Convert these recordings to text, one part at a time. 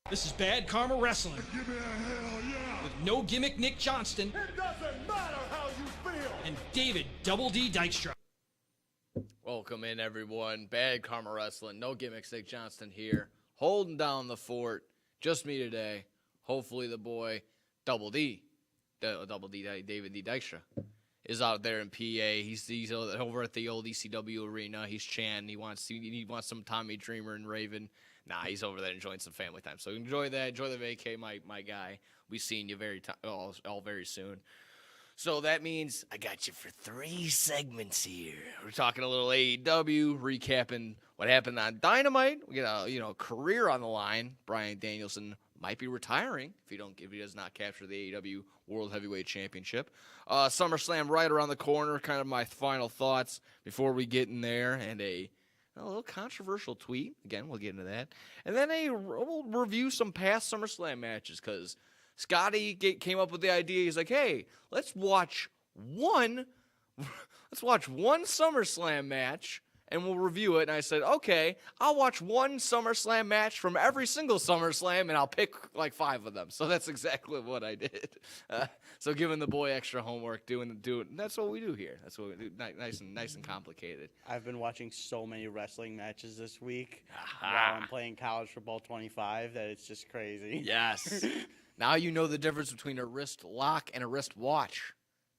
This is Bad Karma Wrestling. Give me a hell yeah! With No Gimmick Nick Johnston. It doesn't matter how you feel! And David Double D Dykstra. Welcome in, everyone. Bad Karma Wrestling. No Gimmicks Nick Johnston here. Holding down the fort. Just me today. Hopefully the boy, Double D, David D Dykstra, is out there in PA. He's over at the old ECW arena. He's chanting. He wants some Tommy Dreamer and Raven. Nah, he's over there enjoying some family time. So enjoy that. Enjoy the vacay, my guy. We seeing you all very soon. So that means I got you for 3 segments here. We're talking a little AEW, recapping what happened on Dynamite. We got a career on the line. Bryan Danielson might be retiring if he does not capture the AEW World Heavyweight Championship. SummerSlam right around the corner. Kind of my final thoughts before we get in there, and a little controversial tweet. Again, we'll get into that. And then we'll review some past SummerSlam matches, because Scotty came up with the idea. He's like, hey, let's watch one SummerSlam match, and we'll review it. And I said, okay, I'll watch one SummerSlam match from every single SummerSlam, and I'll pick like 5 of them. So that's exactly what I did. So giving the boy extra homework, doing that's what we do here. That's what we do. Nice and complicated. I've been watching so many wrestling matches this week while I'm playing College Football 25 that it's just crazy. Yes. Now you know the difference between a wrist lock and a wrist watch.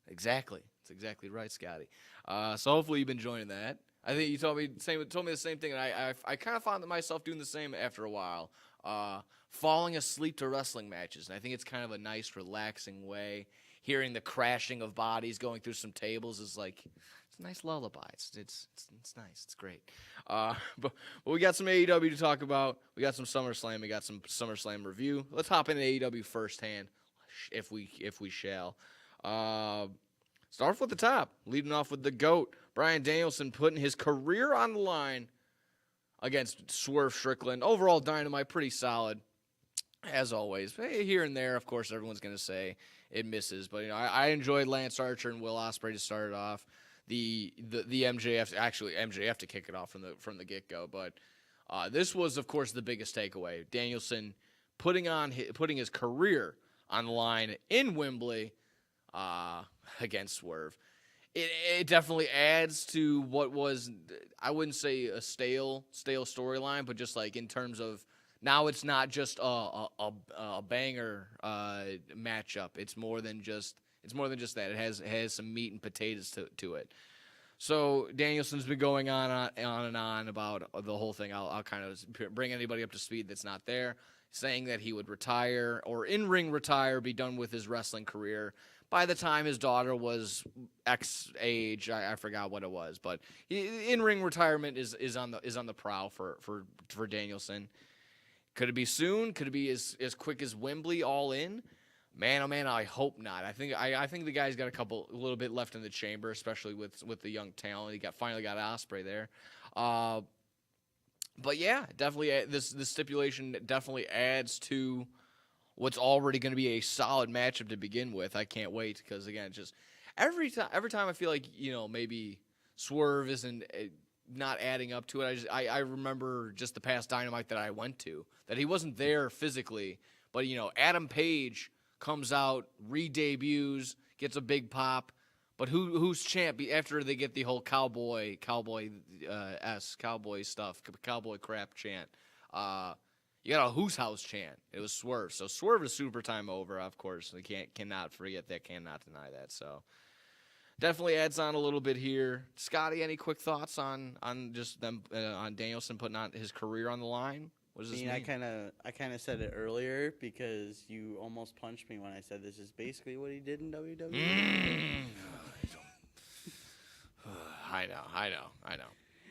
Exactly. That's exactly right, Scotty. So hopefully you've been enjoying that. I think you told me the same thing, and I kind of found myself doing the same after a while. Falling asleep to wrestling matches, and I think it's kind of a nice, relaxing way. Hearing the crashing of bodies going through some tables is like, it's a nice lullaby. It's nice. It's great. But we got some AEW to talk about. We got some SummerSlam. We got some SummerSlam review. Let's hop into AEW firsthand, if we shall. Start off with the top, leading off with the GOAT, Bryan Danielson, putting his career on the line against Swerve Strickland. Overall, Dynamite, pretty solid, as always. Here and there, of course, everyone's going to say it misses. But, I enjoyed Lance Archer and Will Ospreay to start it off. The MJF to kick it off from the get-go. But this was, of course, the biggest takeaway. Danielson putting his career on the line in Wembley against Swerve. It definitely adds to what was, I wouldn't say a stale storyline, but just like in terms of now it's not just a banger matchup. It's more than just that. It has some meat and potatoes to it. So Danielson's been going on and on about the whole thing. I'll kind of bring anybody up to speed that's not there, saying that he would retire or in-ring retire, be done with his wrestling career by the time his daughter was X age. I forgot what it was, but in-ring retirement is on the prowl for Danielson. Could it be soon? Could it be as quick as Wembley all in? Man, oh man, I hope not. I think the guy's got a little bit left in the chamber, especially with the young talent. He finally got Ospreay there. But yeah, definitely this stipulation definitely adds to what's already going to be a solid matchup to begin with. I can't wait, because again, just every time I feel like maybe Swerve isn't not adding up to it. I remember just the past Dynamite that I went to that he wasn't there physically, but Adam Page comes out, re-debuts, gets a big pop, but who's champ after they get the whole cowboy stuff, cowboy crap chant? You got a Who's House chant. It was Swerve. So Swerve is super time over, of course. We cannot forget that, cannot deny that. So definitely adds on a little bit here. Scotty, any quick thoughts on just them on Danielson putting on his career on the line? What does this mean? I kind of said it earlier because you almost punched me when I said this is basically what he did in WWE. I know.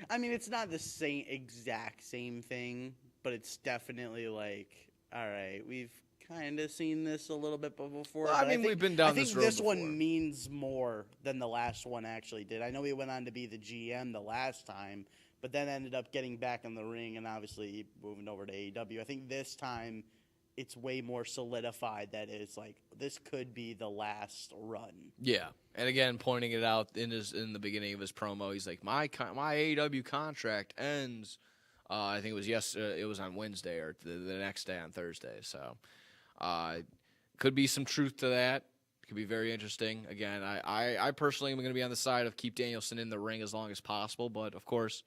I mean, it's not the exact same thing, but it's definitely like, all right, we've kind of seen this a little bit before. Well, we've been down this road I think this before. one means more than the last one actually did. I know he went on to be the GM the last time, but then ended up getting back in the ring and obviously moving over to AEW. I think this time it's way more solidified that it's like this could be the last run. Yeah, and again, pointing it out in the beginning of his promo, he's like, my AEW contract ends I think it was it was on Wednesday or the next day on Thursday. So, could be some truth to that. Could be very interesting. Again, I personally am going to be on the side of keep Danielson in the ring as long as possible. But of course,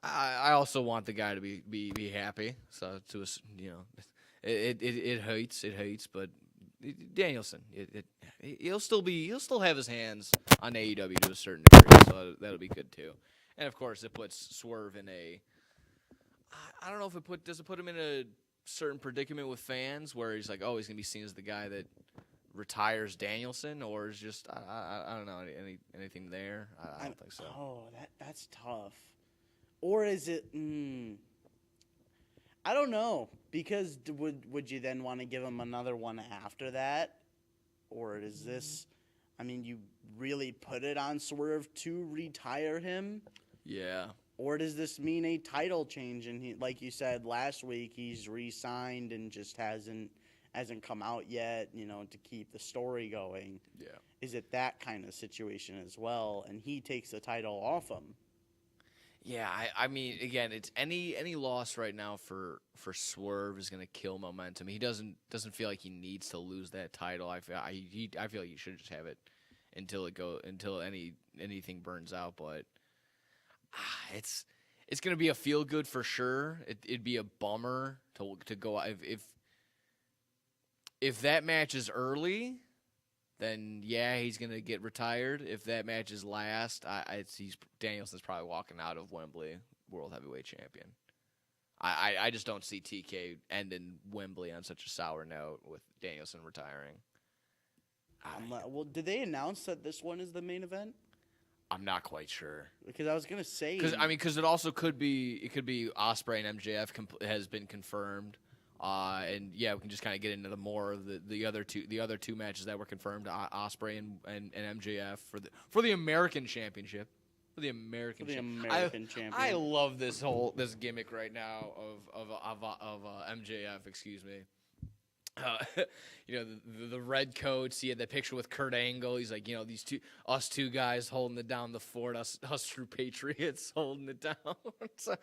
I also want the guy to be happy. So it hurts, but Danielson, he'll still have his hands on AEW to a certain degree. So that'll be good too. And of course, it puts Swerve in a. I don't know if does it put him in a certain predicament with fans where he's like, oh, he's gonna be seen as the guy that retires Danielson, or is just I don't know anything there. I don't think so. Oh, that's tough. Or is it? I don't know, because would you then want to give him another one after that, or is this? I mean, you really put it on Swerve to retire him. Yeah. Or does this mean a title change? And he, like you said last week, he's re-signed and just hasn't come out yet, to keep the story going. Yeah. Is it that kind of situation as well? And he takes the title off him. Yeah, I mean, again, it's any loss right now for Swerve is going to kill momentum. He doesn't feel like he needs to lose that title. I feel like he should just have it until anything burns out. But it's going to be a feel good for sure. It'd be a bummer to go if that match is early, then yeah, he's gonna get retired. If that match is last, Danielson's probably walking out of Wembley World Heavyweight Champion. I just don't see TK ending Wembley on such a sour note with Danielson retiring. Well, did they announce that this one is the main event? I'm not quite sure. Because I was gonna say, because it also could be Ospreay and MJF has been confirmed. And yeah, we can just kind of get into more of the other two matches that were confirmed: Ospreay and MJF for the American Championship. For the American Champion. I love this gimmick right now of MJF. Excuse me. The red coats. He had that picture with Kurt Angle. He's like, us two guys holding it down the fort. Us true patriots holding it down. So,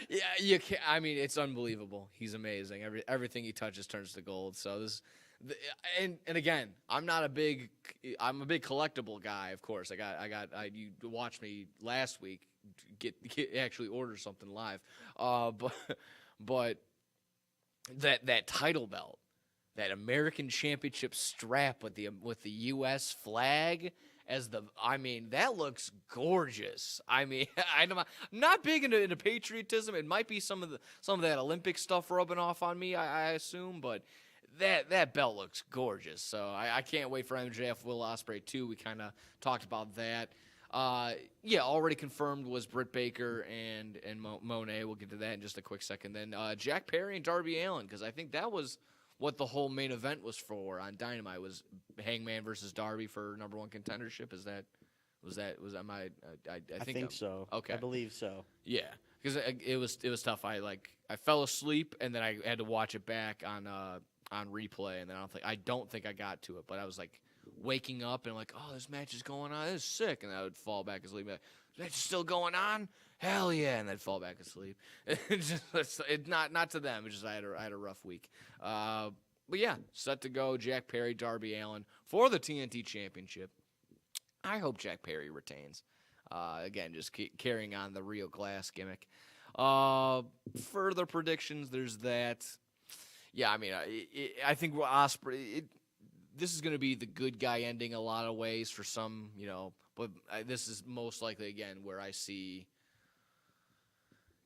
yeah, you can. I mean, it's unbelievable. He's amazing. Everything he touches turns to gold. So and again, I'm a big collectible guy. Of course, you watched me last week get actually order something live. But that title belt, that American Championship strap with the U.S. flag that looks gorgeous. I mean, I'm not big into patriotism. It might be some of that Olympic stuff rubbing off on me, I assume, but that belt looks gorgeous. So I can't wait for MJF Will Ospreay too. We kind of talked about that. Already confirmed was Britt Baker and Monet. We'll get to that in just a quick second. Then Jack Perry and Darby Allin, because I think that was what the whole main event was for on Dynamite, was Hangman versus Darby for number one contendership. I think so. Okay, I believe so. Yeah, because it was tough. I fell asleep and then I had to watch it back on replay, and then I don't think I got to it, but I was like waking up and like, oh, this match is going on. This is sick, and I would fall back asleep. Like, this match is still going on. Hell yeah, and I'd fall back asleep. It's not to them. It's just I had a rough week. But yeah, set to go. Jack Perry, Darby Allin for the TNT Championship. I hope Jack Perry retains. Again, just carrying on the Rio Glass gimmick. Further predictions, there's that. Yeah, I mean, I think Ospreay. This is going to be the good guy ending a lot of ways for some, but this is most likely, again, where I see.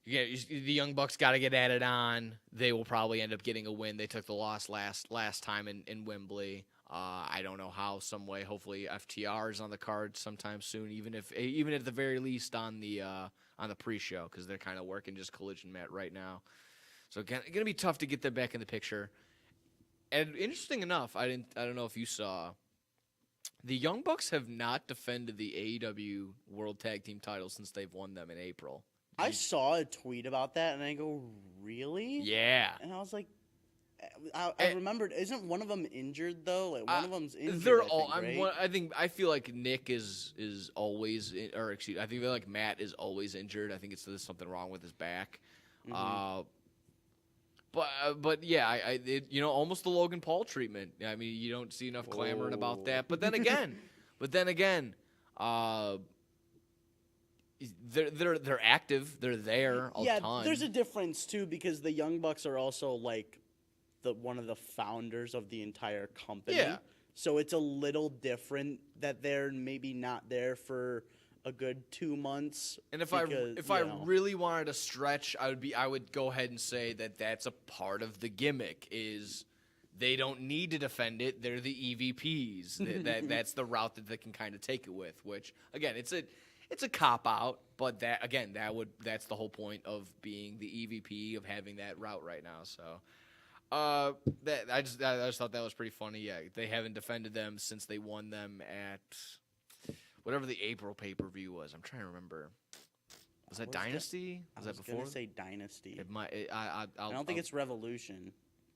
Yeah, the Young Bucks got to get added on. They will probably end up getting a win. They took the loss last time in Wembley. I don't know how, some way. Hopefully, FTR is on the card sometime soon. Even at the very least on the pre-show, because they're kind of working just collision mat right now. So again, it's gonna be tough to get them back in the picture. And interesting enough, I don't know if you saw, the Young Bucks have not defended the AEW World Tag Team title since they've won them in April. I saw a tweet about that, and I go, really? Yeah. And I was like, I remembered. Isn't one of them injured though? Like one of them's injured. They're I all. think, right? I feel like Nick is always, I think like Matt is always injured. I think there's something wrong with his back. Mm-hmm. But yeah, almost the Logan Paul treatment. I mean, you don't see enough clamoring about that. But then again, they're active. They're there a ton. There's a difference too because the Young Bucks are also like one of the founders of the entire company. Yeah. So it's a little different that they're maybe not there for a good 2 months. And if I really wanted to stretch, I would go ahead and say that that's a part of the gimmick is they don't need to defend it. They're the EVPs. That's the route that they can kind of take it with. Which again, it's a cop out, but that's the whole point of being the EVP of having that route right now. So. I just thought that was pretty funny. Yeah, they haven't defended them since they won them at whatever the April pay-per-view was. I'm trying to remember. Was that Dynasty? Was that before? I was going to say Dynasty. It might. I don't think it's Revolution.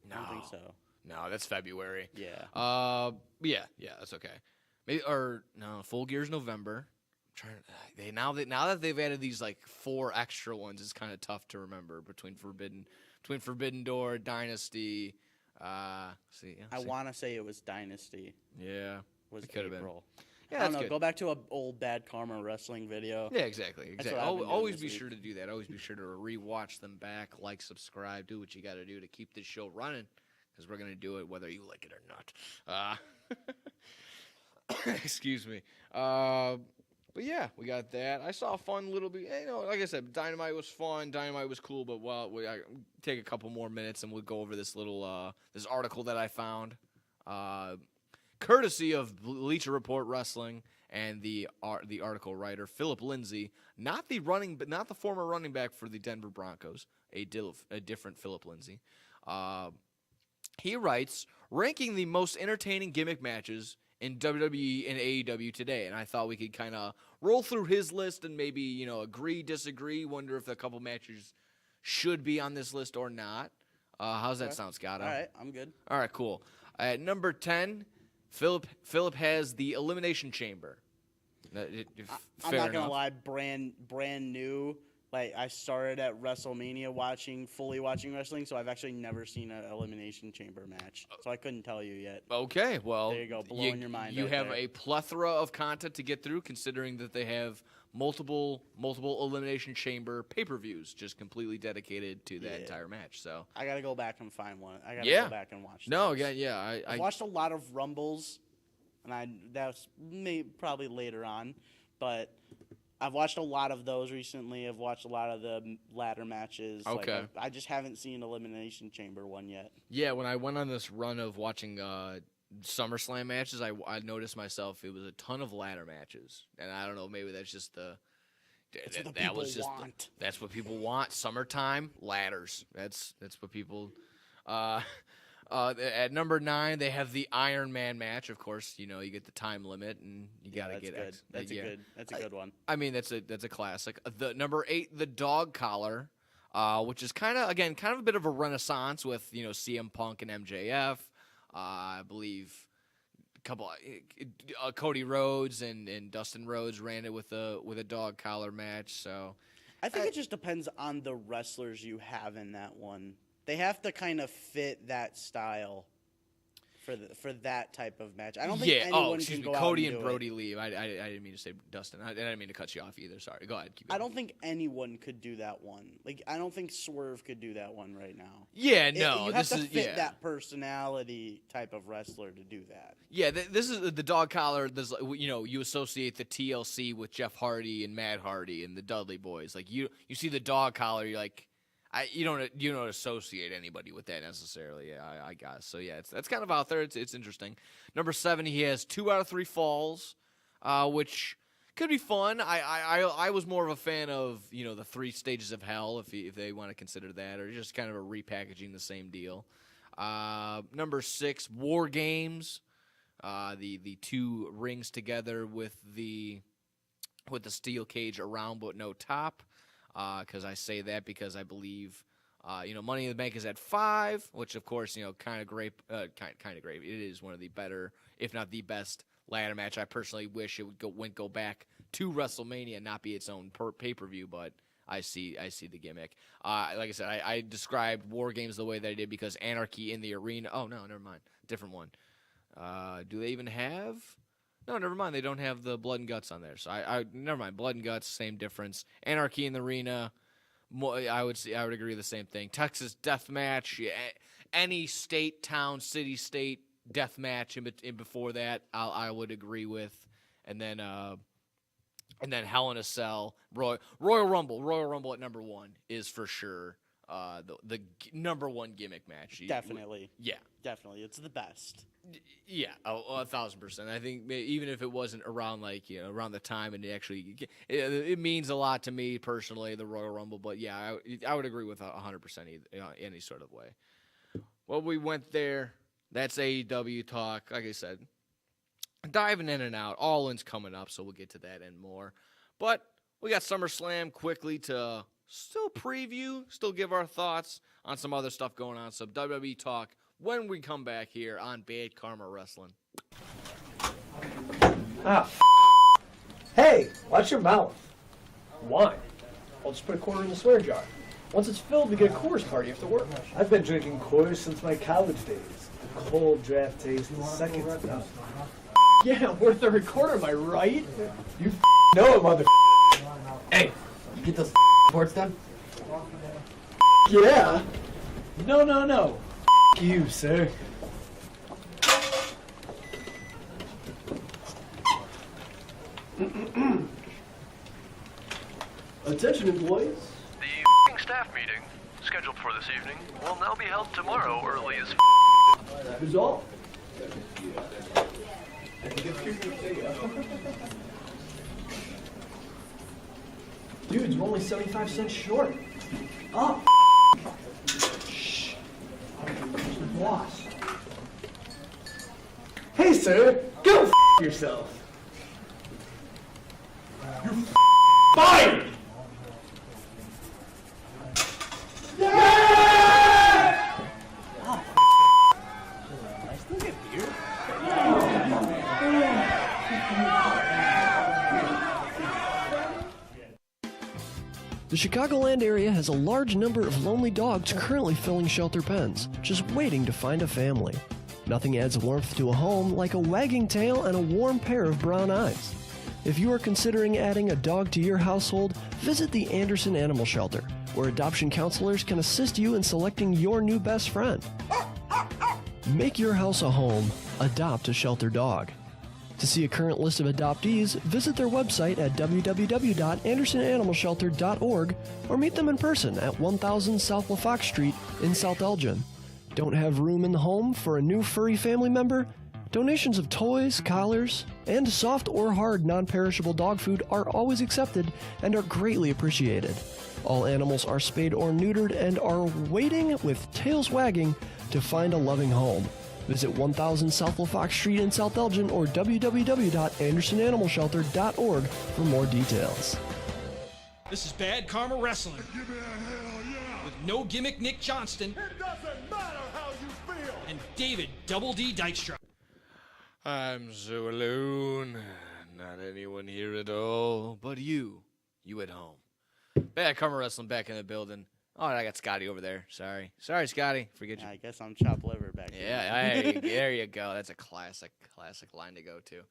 No. I don't think so. No, that's February. Yeah. Yeah, that's okay. Maybe Full Gear's November. Now that they've added these like 4 extra ones, it's kind of tough to remember between Forbidden Door, Dynasty. I want to say it was Dynasty. Yeah, it could have been. Yeah, I don't know. good. Go back to an old Bad Karma wrestling video. Yeah, exactly. Always be sure to do that. Always be sure to rewatch them back, like, subscribe, do what you got to do to keep this show running, because we're gonna do it whether you like it or not. Excuse me. But yeah, we got that. I saw a fun little bit. Like I said, Dynamite was fun. Dynamite was cool. But I take a couple more minutes and we'll go over this little this article that I found, courtesy of Bleacher Report Wrestling and the article writer Philip Lindsay, not the former running back for the Denver Broncos, a different Philip Lindsay. He writes, ranking the most entertaining gimmick matches in WWE and AEW today, and I thought we could kind of roll through his list and maybe agree, disagree, wonder if a couple matches should be on this list or not. How's that sound, Scott? All right, I'm good. All right, cool. At number 10, Philip has the Elimination Chamber. I'm not gonna lie, brand new. Like, I started at WrestleMania fully watching wrestling, so I've actually never seen an Elimination Chamber match. So I couldn't tell you yet. Okay, well, there you go, blowing your mind. You have a plethora of content to get through, considering that they have multiple Elimination Chamber pay-per-views just completely dedicated to that entire match. So I gotta go back and find one. I gotta go back and watch. I watched a lot of Rumbles, and that's probably later on, but I've watched a lot of those recently. I've watched a lot of the ladder matches. Okay. Like, I just haven't seen Elimination Chamber one yet. Yeah, when I went on this run of watching SummerSlam matches, I noticed myself it was a ton of ladder matches, and I don't know, maybe that's just that's what people want. Summertime ladders. That's what people. At number 9, they have the Iron Man match. Of course, you get the time limit, and you gotta get good. That's a good one. I mean, that's a classic. The number 8, the Dog Collar, which is kind of a bit of a renaissance with CM Punk and MJF. I believe a couple Cody Rhodes and Dustin Rhodes ran it with a Dog Collar match. So I think it just depends on the wrestlers you have in that one. They have to kind of fit that style for that type of match. I don't think anyone can go Cody out and Brody Lee. I didn't mean to say Dustin. I didn't mean to cut you off either. Sorry. Go ahead. Keep going. I don't think anyone could do that one. Like, I don't think Swerve could do that one right now. Yeah, no. You have to fit that personality type of wrestler to do that. Yeah, this is the Dog Collar. There's you associate the TLC with Jeff Hardy and Matt Hardy and the Dudley Boys. Like you see the Dog Collar, you're like. You don't associate anybody with that necessarily. Yeah, I guess. So yeah, that's kind of out there. It's interesting. Number 7, he has 2 out of 3 falls, which could be fun. I was more of a fan of the 3 stages of hell if they want to consider that, or just kind of a repackaging the same deal. Number 6, War Games, the 2 rings together with the steel cage around but no top. Because I say that because I believe Money in the Bank is at 5, which of course, kind of great. Kind of great. It is one of the better, if not the best, ladder match. I personally wish it would go back to WrestleMania and not be its own pay-per-view, but I see the gimmick. Like I said, I described War Games the way that I did because Anarchy in the Arena. Oh no, never mind, different one. Do they even have? No, never mind. They don't have the Blood and Guts on there. So I never mind. Blood and Guts, same difference. Anarchy in the Arena. I would agree with the same thing. Texas Death Match. Yeah, any state, town, city, state death match in before that, I would agree with. And then Hell in a Cell, Royal Rumble at number 1 is for sure the number 1 gimmick match. Definitely. Yeah. Definitely. It's the best. Yeah, 1,000%. I think even if it wasn't around around the time, and it means a lot to me personally, the Royal Rumble. But yeah, I would agree with 100% any sort of way. Well, we went there. That's AEW talk. Like I said, diving in and out. All In's coming up, so we'll get to that and more. But we got SummerSlam quickly to still preview, still give our thoughts on some other stuff going on. So WWE talk when we come back here on Bad Karma Wrestling. Hey, watch your mouth. Why? I'll just put a quarter in the swear jar. Once it's filled, we get a Coors party after work. I've been drinking Coors since my college days. The cold draft taste is second to none. Yeah, worth a recorder, am I right? You know it, mother. Hey, you get those reports done? Yeah. No. You, sir. Attention, employees. The staff meeting, scheduled for this evening, will now be held tomorrow early as Who's all? Dudes, we're only 75 cents short. Oh, shh. Boss. Hey, sir, go yourself. You're fired! The Chicagoland area has a large number of lonely dogs currently filling shelter pens, just waiting to find a family. Nothing adds warmth to a home like a wagging tail and a warm pair of brown eyes. If you are considering adding a dog to your household, visit the Anderson Animal Shelter, where adoption counselors can assist you in selecting your new best friend. Make your house a home. Adopt a shelter dog. To see a current list of adoptees, visit their website at www.andersonanimalshelter.org or meet them in person at 1000 South LaFox Street in South Elgin. Don't have room in the home for a new furry family member? Donations of toys, collars, and soft or hard non-perishable dog food are always accepted and are greatly appreciated. All animals are spayed or neutered and are waiting with tails wagging to find a loving home. Visit 1000 South LaFox Street in South Elgin or www.andersonanimalshelter.org for more details. This is Bad Karma Wrestling Give me a hell yeah! with No Gimmick Nick Johnston It doesn't matter how you feel! and David Double D Dykstra. I'm so alone. Not anyone here at all, but you at home. Bad Karma Wrestling back in the building. Oh, I got Scotty over there. Sorry, Scotty. Forget you. I guess I'm chopped liver back here. Yeah, there you go. That's a classic line to go to.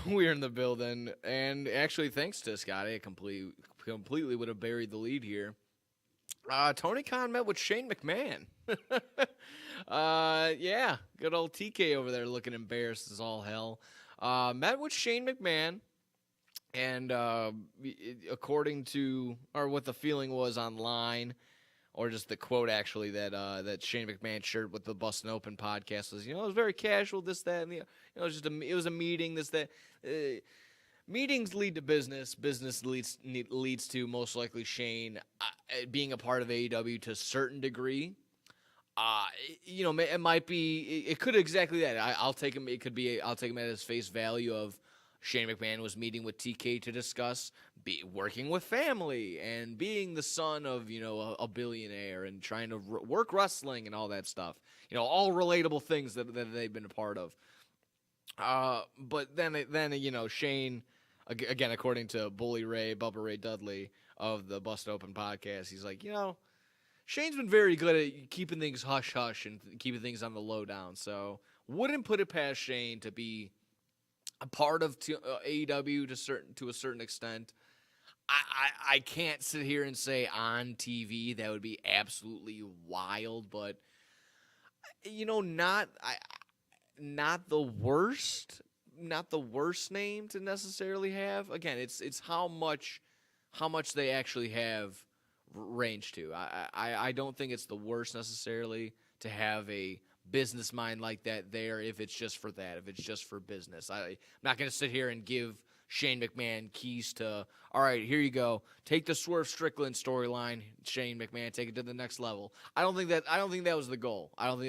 We're in the building, and actually, thanks to Scotty, I completely would have buried the lead here. Tony Khan met with Shane McMahon. Yeah, good old TK over there looking embarrassed as all hell. Met with Shane McMahon. And according to, or what the feeling was online, or just the quote actually that Shane McMahon shared with the Bustin' Open podcast was, it was very casual, this, that, and the, it was a meeting, this, that. Meetings lead to business. Business leads to most likely Shane being a part of AEW to a certain degree. It might be, it could exactly that. I'll take him. It could be. I'll take him at his face value of Shane McMahon was meeting with TK to discuss working with family and being the son of, a billionaire and trying to work wrestling and all that stuff. All relatable things that they've been a part of. But then Shane, again, according to Bubba Ray Dudley of the Bust Open podcast, he's like, Shane's been very good at keeping things hush-hush and keeping things on the lowdown. So wouldn't put it past Shane to be a part of AEW to a certain extent. I can't sit here and say on TV that would be absolutely wild, but not the worst name to necessarily have. Again, it's how much they actually have range to. I don't think it's the worst necessarily to have a business mind like that there if it's just for that, if it's just for business. I'm not going to sit here and give Shane McMahon keys to, all right, here you go. Take the Swerve Strickland storyline, Shane McMahon, take it to the next level. I don't think that was the goal. I don't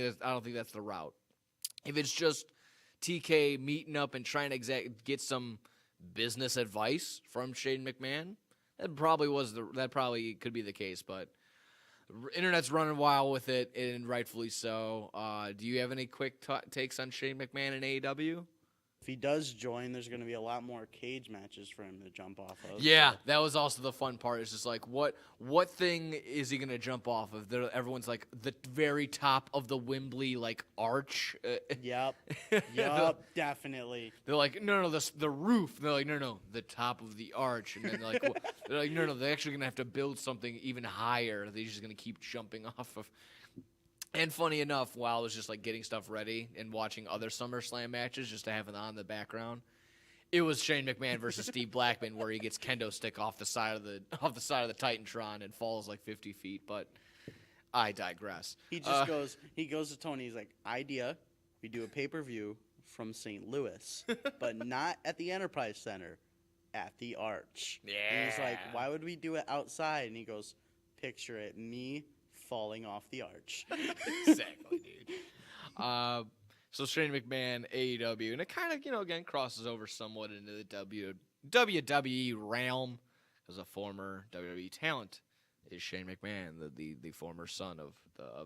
think that's the route. If it's just TK meeting up and trying to get some business advice from Shane McMahon, that probably could be the case, but internet's running wild with it, and rightfully so. Do you have any quick takes on Shane McMahon and AEW? If he does join, there's going to be a lot more cage matches for him to jump off of. Yeah, that was also the fun part. It's just like, what thing is he going to jump off of? Everyone's like, the very top of the Wembley, arch. Yep, definitely. They're like, no, the roof. They're like, no, the top of the arch. And then they're like, no, they're actually going to have to build something even higher. They're just going to keep jumping off of. And funny enough, while I was just getting stuff ready and watching other SummerSlam matches just to have it on in the background, it was Shane McMahon versus Steve Blackman where he gets kendo stick off the side of the Titantron and falls 50 feet. But I digress. He just goes to Tony. He's like, idea, we do a pay-per-view from St. Louis, but not at the Enterprise Center, at the Arch. Yeah. And he's like, why would we do it outside? And he goes, picture it, me falling off the arch. Exactly, dude. So Shane McMahon, AEW, and it kind of, again, crosses over somewhat into the WWE realm as a former WWE talent is Shane McMahon, the former son of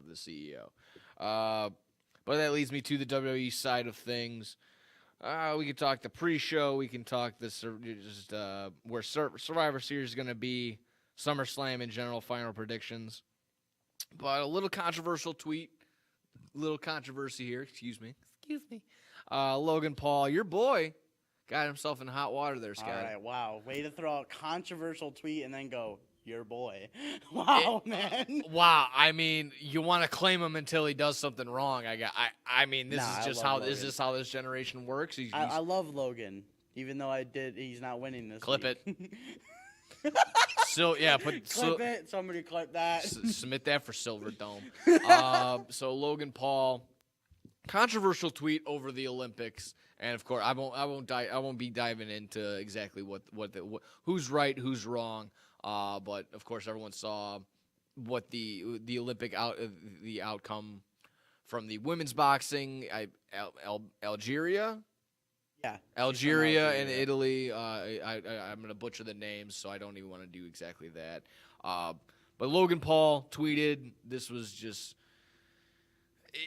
the CEO. But that leads me to the WWE side of things. We can talk the pre-show. We can talk where Survivor Series is going to be, SummerSlam in general, final predictions. But a little controversial tweet, little controversy here. Excuse me. Logan Paul, your boy, got himself in hot water there, Scott. All right, wow. Way to throw out a controversial tweet and then go, your boy. Wow, man. Wow. I mean, you want to claim him until he does something wrong. This is how this generation works. I love Logan, even though he's not winning this Clip week. it. So yeah, clip it. Somebody clip that. Submit that for Silver Dome. So Logan Paul, controversial tweet over the Olympics, and of course I won't be diving into exactly who's right, who's wrong. But of course everyone saw what the Olympic the outcome from the women's boxing, Algeria. Yeah, Algeria and Italy. I'm going to butcher the names, so I don't even want to do exactly that. But Logan Paul tweeted, this was just,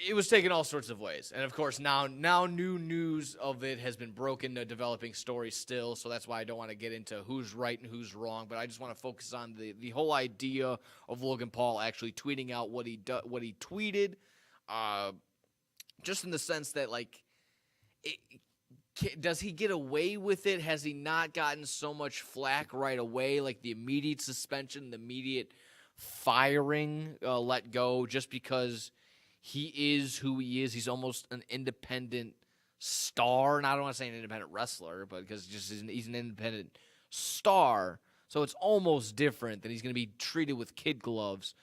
it was taken all sorts of ways. And, of course, now new news of it has been broken, a developing story still, so that's why I don't want to get into who's right and who's wrong. But I just want to focus on the whole idea of Logan Paul actually tweeting out what he tweeted, just in the sense that, does he get away with it? Has he not gotten so much flack right away, like the immediate suspension, the immediate firing, let go, just because he is who he is? He's almost an independent star, and I don't want to say an independent wrestler, but because he's an independent star, so it's almost different than he's going to be treated with kid gloves.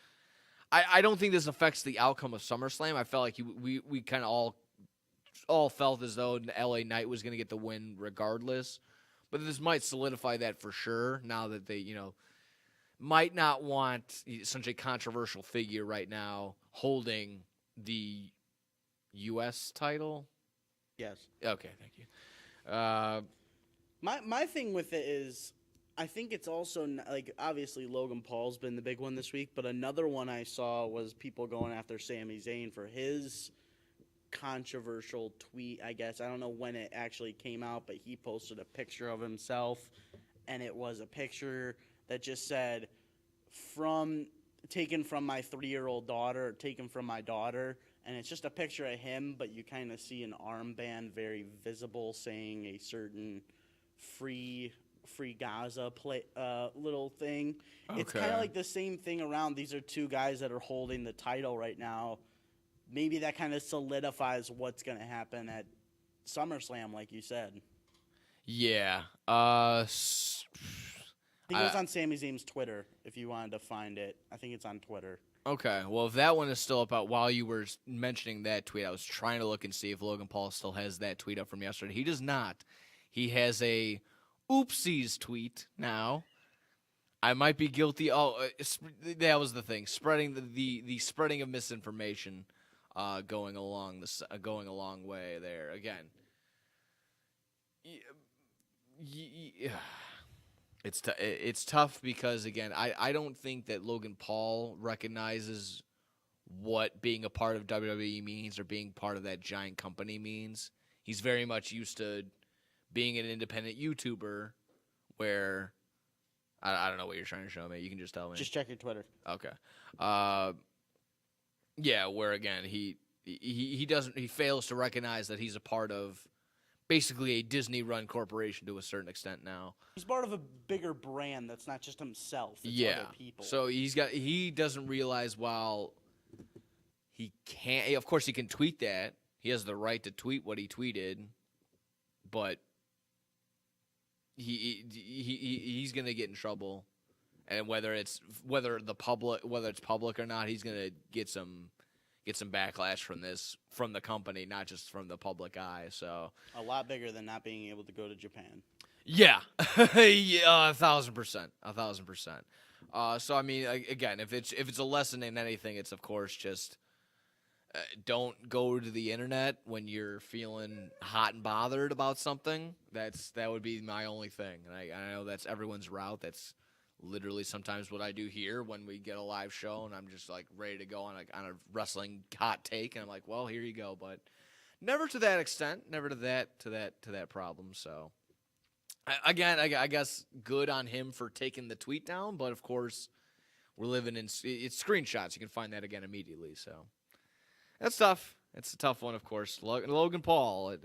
I don't think this affects the outcome of SummerSlam. I felt like we kind of all felt as though LA Knight was going to get the win regardless. But this might solidify that for sure now that they, might not want such a controversial figure right now holding the U.S. title. Yes. Okay, thank you. My thing with it is, I think it's also like obviously Logan Paul's been the big one this week, but another one I saw was people going after Sami Zayn for his controversial tweet. I guess I don't know when it actually came out, but he posted a picture of himself, and it was a picture that just said taken from my 3-year-old daughter, taken from my daughter. And it's just a picture of him, but you kind of see an armband very visible saying a certain free Gaza little thing. Okay. It's kind of like the same thing around. These are two guys that are holding the title right now. Maybe that kind of solidifies what's going to happen at SummerSlam, like you said. Yeah. I think it was on Sami Zayn's Twitter, if you wanted to find it. I think it's on Twitter. Okay, well, if that one is still up, while you were mentioning that tweet, I was trying to look and see if Logan Paul still has that tweet up from yesterday. He does not. He has a oopsies tweet now. I might be guilty. Oh, that was the thing. Spreading the spreading of misinformation, going a long way there. Again, It's tough because, again, I don't think that Logan Paul recognizes what being a part of WWE means or being part of that giant company means. He's very much used to being an independent YouTuber where I don't know what you're trying to show me. You can just tell me. Just check your Twitter. Okay. Yeah, where, again, he fails to recognize that he's a part of basically a Disney-run corporation to a certain extent now. He's part of a bigger brand that's not just himself. It's other people. So he doesn't realize while he can't. Of course, he can tweet that. He has the right to tweet what he tweeted, but he's gonna get in trouble, and whether it's public or not, he's gonna get some backlash from the company, not just from the public eye. So a lot bigger than not being able to go to Japan. Yeah, yeah, 1,000%, 1,000%. So I mean, again, if it's a lesson in anything, it's of course just don't go to the internet when you're feeling hot and bothered about something. That would be my only thing, and I know that's everyone's route. That's literally sometimes what I do here when we get a live show and I'm just like ready to go on a wrestling hot take, and I'm like, well, here you go, but never to that extent, never to that problem. So again, I guess good on him for taking the tweet down, but of course we're living in it's screenshots. You can find that again immediately. So that's tough. It's a tough one, of course. Logan Paul.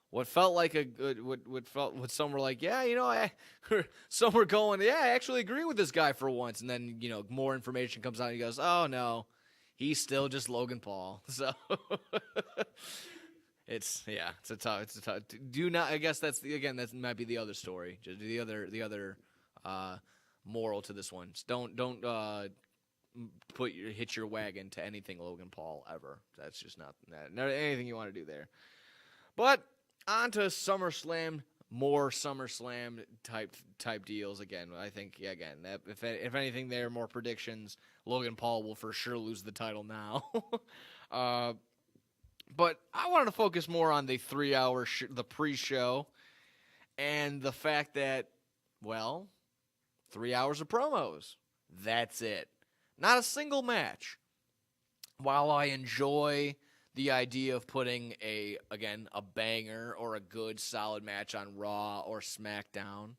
What felt like what some were like, yeah, some were going, yeah, I actually agree with this guy for once, and then more information comes out and he goes, oh no, he's still just Logan Paul. So it's a tough. Do not. I guess that might be the other story. Just the other moral to this one. Just don't hitch your wagon to anything Logan Paul ever. That's just not anything you want to do there. But on to SummerSlam, more SummerSlam type deals again. I think that if anything, there are more predictions. Logan Paul will for sure lose the title now. But I wanted to focus more on the 3-hour the pre-show and the fact that 3 hours of promos. That's it. Not a single match. While I enjoy the idea of putting a banger or a good solid match on Raw or SmackDown,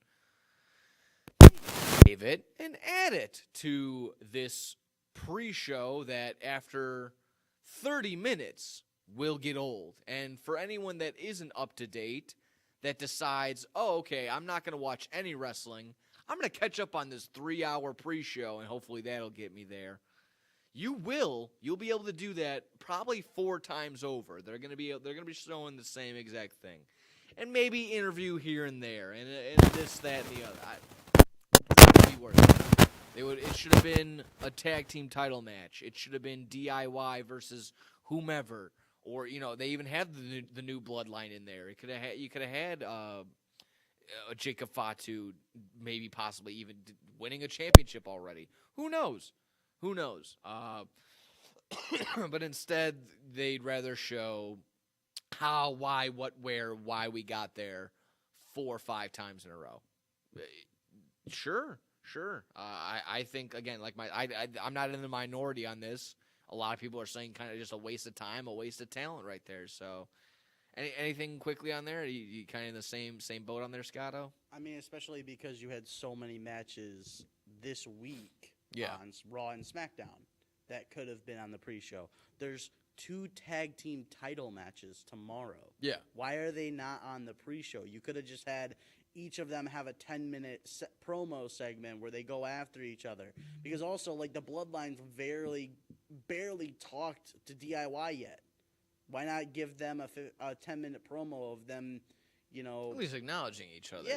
save it and add it to this pre-show that after 30 minutes will get old. And for anyone that isn't up to date, that decides, oh, okay, I'm not going to watch any wrestling, I'm going to catch up on this 3-hour pre-show, and hopefully that'll get me there. You'll be able to do that probably 4 times over. They're going to be showing the same exact thing, and maybe interview here and there, and this, that, and the other. It's gonna be worth it. It should have been a tag team title match. It should have been DIY versus whomever, or they even have the new bloodline in there. You could have had Jacob Fatu, maybe possibly even winning a championship already. Who knows? But instead, they'd rather show how, why, what, where, why we got there 4 or 5 times in a row. Sure. I think, again, like I'm not in the minority on this. A lot of people are saying kind of just a waste of time, a waste of talent right there. So anything quickly on there? Are you kind of in the same boat on there, Scotto? I mean, especially because you had so many matches this week on Raw and SmackDown that could have been on the pre-show. There's 2 tag team title matches tomorrow. Yeah. Why are they not on the pre-show? You could have just had each of them have a 10-minute promo segment where they go after each other. Because also, like, the Bloodlines barely talked to DIY yet. Why not give them a 10-minute promo of them, at least acknowledging each other.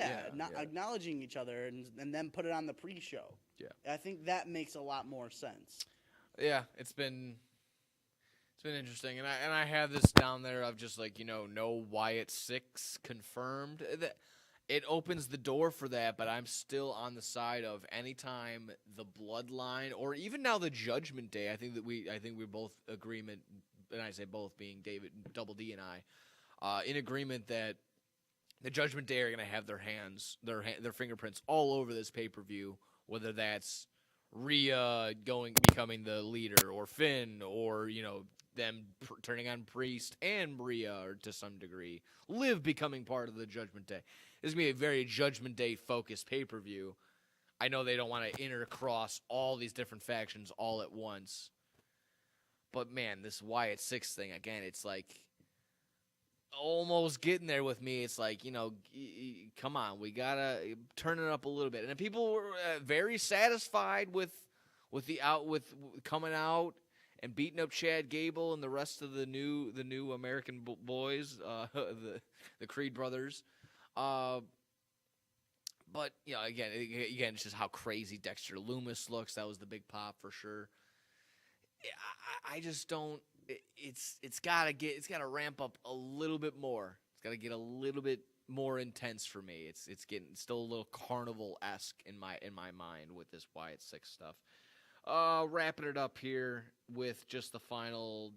Acknowledging each other and then put it on the pre-show. Yeah. I think that makes a lot more sense. Yeah, it's been interesting, and I have this down there of just like no Wyatt 6 confirmed. It opens the door for that, but I'm still on the side of anytime the Bloodline or even now the Judgment Day. I think we're both agreement, and I say both being David, Double D, and I, in agreement that the Judgment Day are going to have their fingerprints all over this pay-per-view, whether that's Rhea becoming the leader, or Finn, or them turning on Priest and Rhea, or to some degree Liv becoming part of the Judgment Day. This is going to be a very Judgment Day focused pay-per-view. I know they don't want to intercross all these different factions all at once, but man, this Wyatt 6 thing again, it's like almost getting there with me. It's like, come on, we gotta turn it up a little bit. And people were very satisfied with coming out and beating up Chad Gable and the rest of the new American boys, the Creed brothers. But again, it's just how crazy Dexter Lumis looks. That was the big pop for sure. I just don't. It's gotta ramp up a little bit more. It's gotta get a little bit more intense for me. It's getting still a little carnival-esque in my mind with this Wyatt 6 stuff. Wrapping it up here with just the final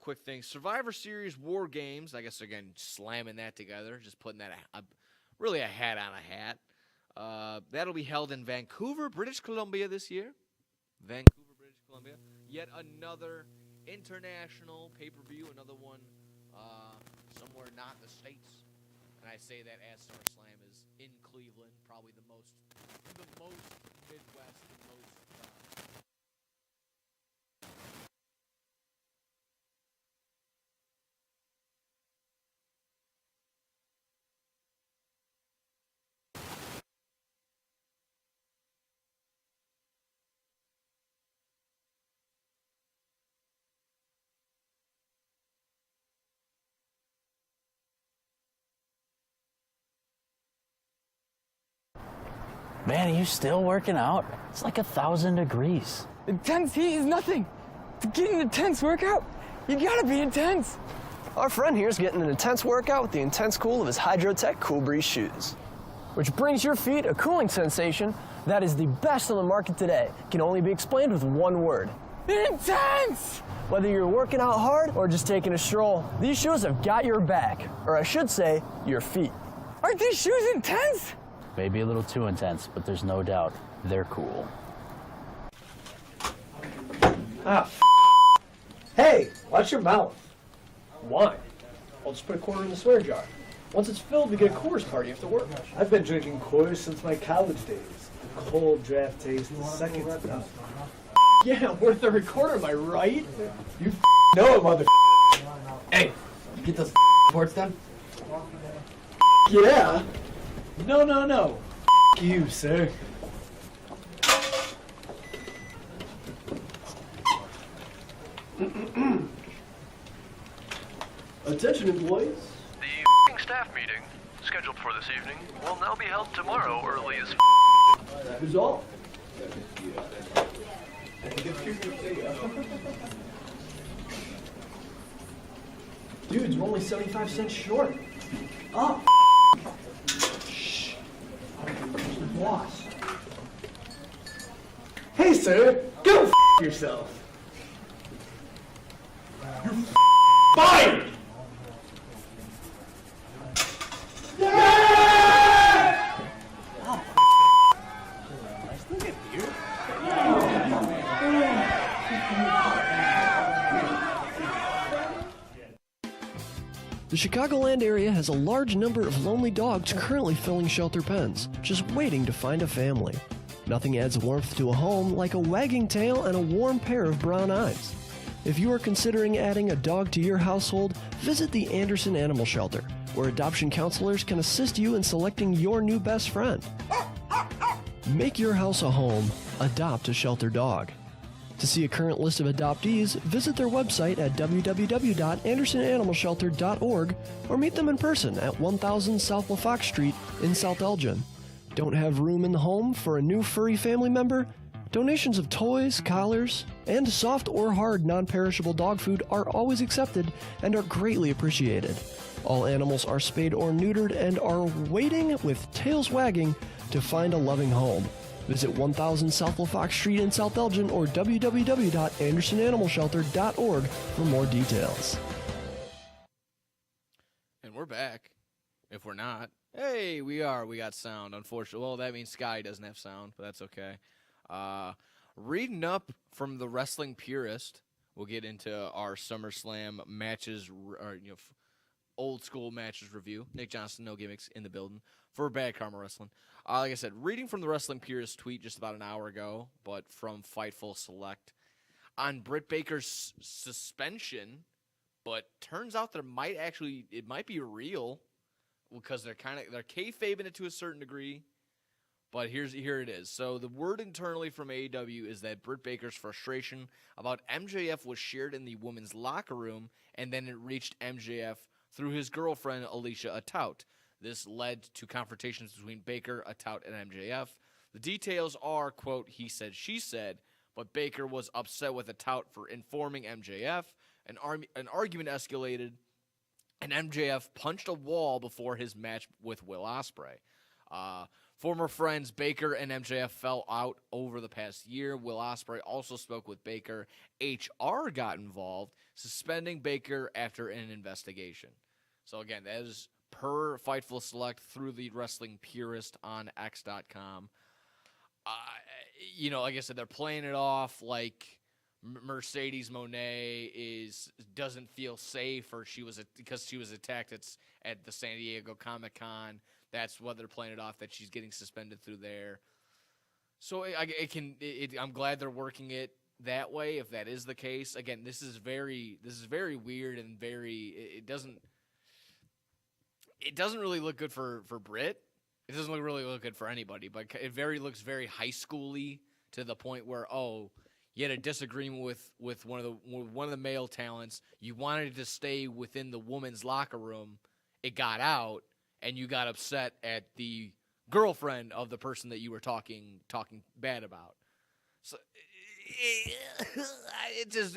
quick thing. Survivor Series War Games. I guess again slamming that together, just putting that really a hat on a hat. That'll be held in Vancouver, British Columbia this year. Vancouver, British Columbia. Yet another international pay-per-view, another one somewhere not in the States. And I say that as SummerSlam is in Cleveland, probably the most Midwest, the most Man, are you still working out? It's like 1,000 degrees. Intense heat is nothing. To get an intense workout, you gotta be intense. Our friend here's getting an intense workout with the intense cool of his Hydrotech Cool Breeze shoes. Which brings your feet a cooling sensation that is the best on the market today. Can only be explained with one word. Intense! Whether you're working out hard or just taking a stroll, these shoes have got your back. Or I should say, your feet. Aren't these shoes intense? Maybe a little too intense, but there's no doubt they're cool. Hey, watch your mouth. Why? I'll just put a quarter in the swear jar. Once it's filled, we get a Coors party after work. I've been drinking Coors since my college days. The cold draft taste, the second stuff. Yeah, worth the recorder, am I right? You know it, mother. Hey, you get those reports done? Yeah. No. You, sir. Attention, employees. The staff meeting, scheduled for this evening, will now be held tomorrow early as That is all. Dudes, we're only 75 cents short. Oh, shh. The boss. Hey, sir, go yourself. You're fired. The Chicagoland area has a large number of lonely dogs currently filling shelter pens, just waiting to find a family. Nothing adds warmth to a home like a wagging tail and a warm pair of brown eyes. If you are considering adding a dog to your household, visit the Anderson Animal Shelter, where adoption counselors can assist you in selecting your new best friend. Make your house a home. Adopt a shelter dog. To see a current list of adoptees, visit their website at www.andersonanimalshelter.org or meet them in person at 1000 South LaFox Street in South Elgin. Don't have room in the home for a new furry family member? Donations of toys, collars, and soft or hard non-perishable dog food are always accepted and are greatly appreciated. All animals are spayed or neutered and are waiting with tails wagging to find a loving home. Visit 1000 South LaFox Street in South Elgin or www.andersonanimalshelter.org for more details. And we're back. If we're not, hey, we are. We got sound, unfortunately. Well, that means Sky doesn't have sound, but that's okay. Reading up from the Wrestling Purist, we'll get into our SummerSlam matches, or old school matches review. Nick Johnston, no gimmicks, in the building for Bad Karma Wrestling. Like I said, reading from the Wrestling Purist tweet just about an hour ago, but from Fightful Select, on Britt Baker's suspension, but turns out it might be real, because they're kayfabing it to a certain degree. But here it is. So the word internally from AEW is that Britt Baker's frustration about MJF was shared in the women's locker room, and then it reached MJF through his girlfriend, Alicia Atout. This led to confrontations between Baker, Atout, and MJF. The details are, quote, he said, she said, but Baker was upset with Atout for informing MJF. An argument escalated, and MJF punched a wall before his match with Will Ospreay. Former friends Baker and MJF fell out over the past year. Will Ospreay also spoke with Baker. HR got involved, suspending Baker after an investigation. So again, that is per Fightful Select through the Wrestling Purist on X.com. Like I said, they're playing it off like Mercedes Moné doesn't feel safe, or because she was attacked at the San Diego Comic-Con. That's what they're playing it off, that she's getting suspended through there. So I'm glad they're working it that way, if that is the case. Again, this is very weird, and it doesn't really look good for Britt. It doesn't really look good for anybody, but it looks very high school-y, to the point where, you had a disagreement with one of the male talents. You wanted to stay within the women's locker room. It got out, and you got upset at the girlfriend of the person that you were talking bad about. So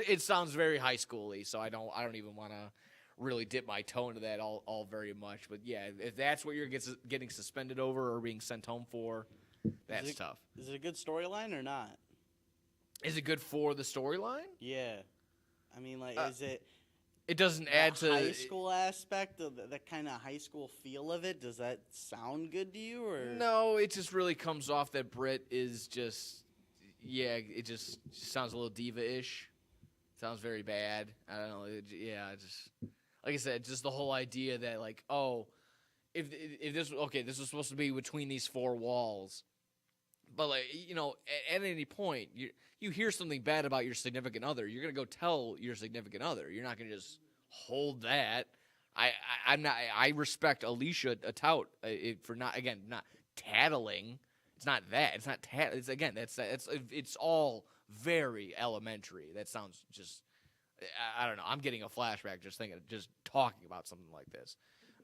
it sounds very high schooly. So I don't even want to really dip my toe into that all very much. But yeah, if that's what you're getting suspended over or being sent home for, that's tough. Is it a good storyline or not? Is it good for the storyline? Yeah. I mean, is it... It doesn't add to... high school aspect, of the kind of high school feel of it? Does that sound good to you? Or No, it just really comes off that Britt is just... Yeah, it just sounds a little diva-ish. Sounds very bad. I don't know. Like I said, just the whole idea that, if this... Okay, this was supposed to be between these four walls. But, at any point, you hear something bad about your significant other, you're going to go tell your significant other. You're not going to just hold that. I respect Alicia Atout for not tattling. It's not that. It's not it's all very elementary. That sounds just, I don't know. I'm getting a flashback just talking about something like this.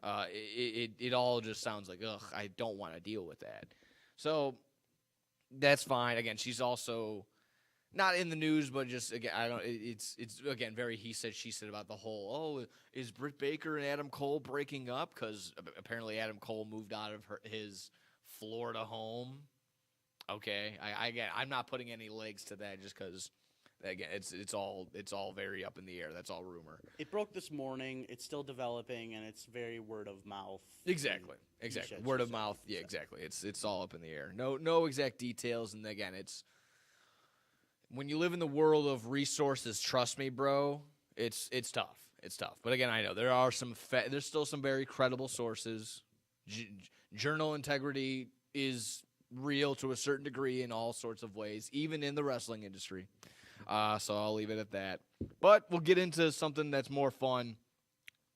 It all just sounds like, ugh, I don't want to deal with that. So that's fine. Again, she's also not in the news, but just, again, it's again very he said she said about the whole, is Britt Baker and Adam Cole breaking up? Because apparently Adam Cole moved out of his Florida home. Okay, I'm not putting any legs to that, just because, again, it's all very up in the air. That's all rumor. It broke this morning. It's still developing, and it's very word of mouth. Exactly. Word of mouth. Yeah, exactly. It's all up in the air. No exact details, and again, it's when you live in the world of resources. Trust me, bro. It's tough. It's tough. But again, I know there are there's still some very credible sources. Journal integrity is real to a certain degree in all sorts of ways, even in the wrestling industry. So I'll leave it at that. But we'll get into something that's more fun.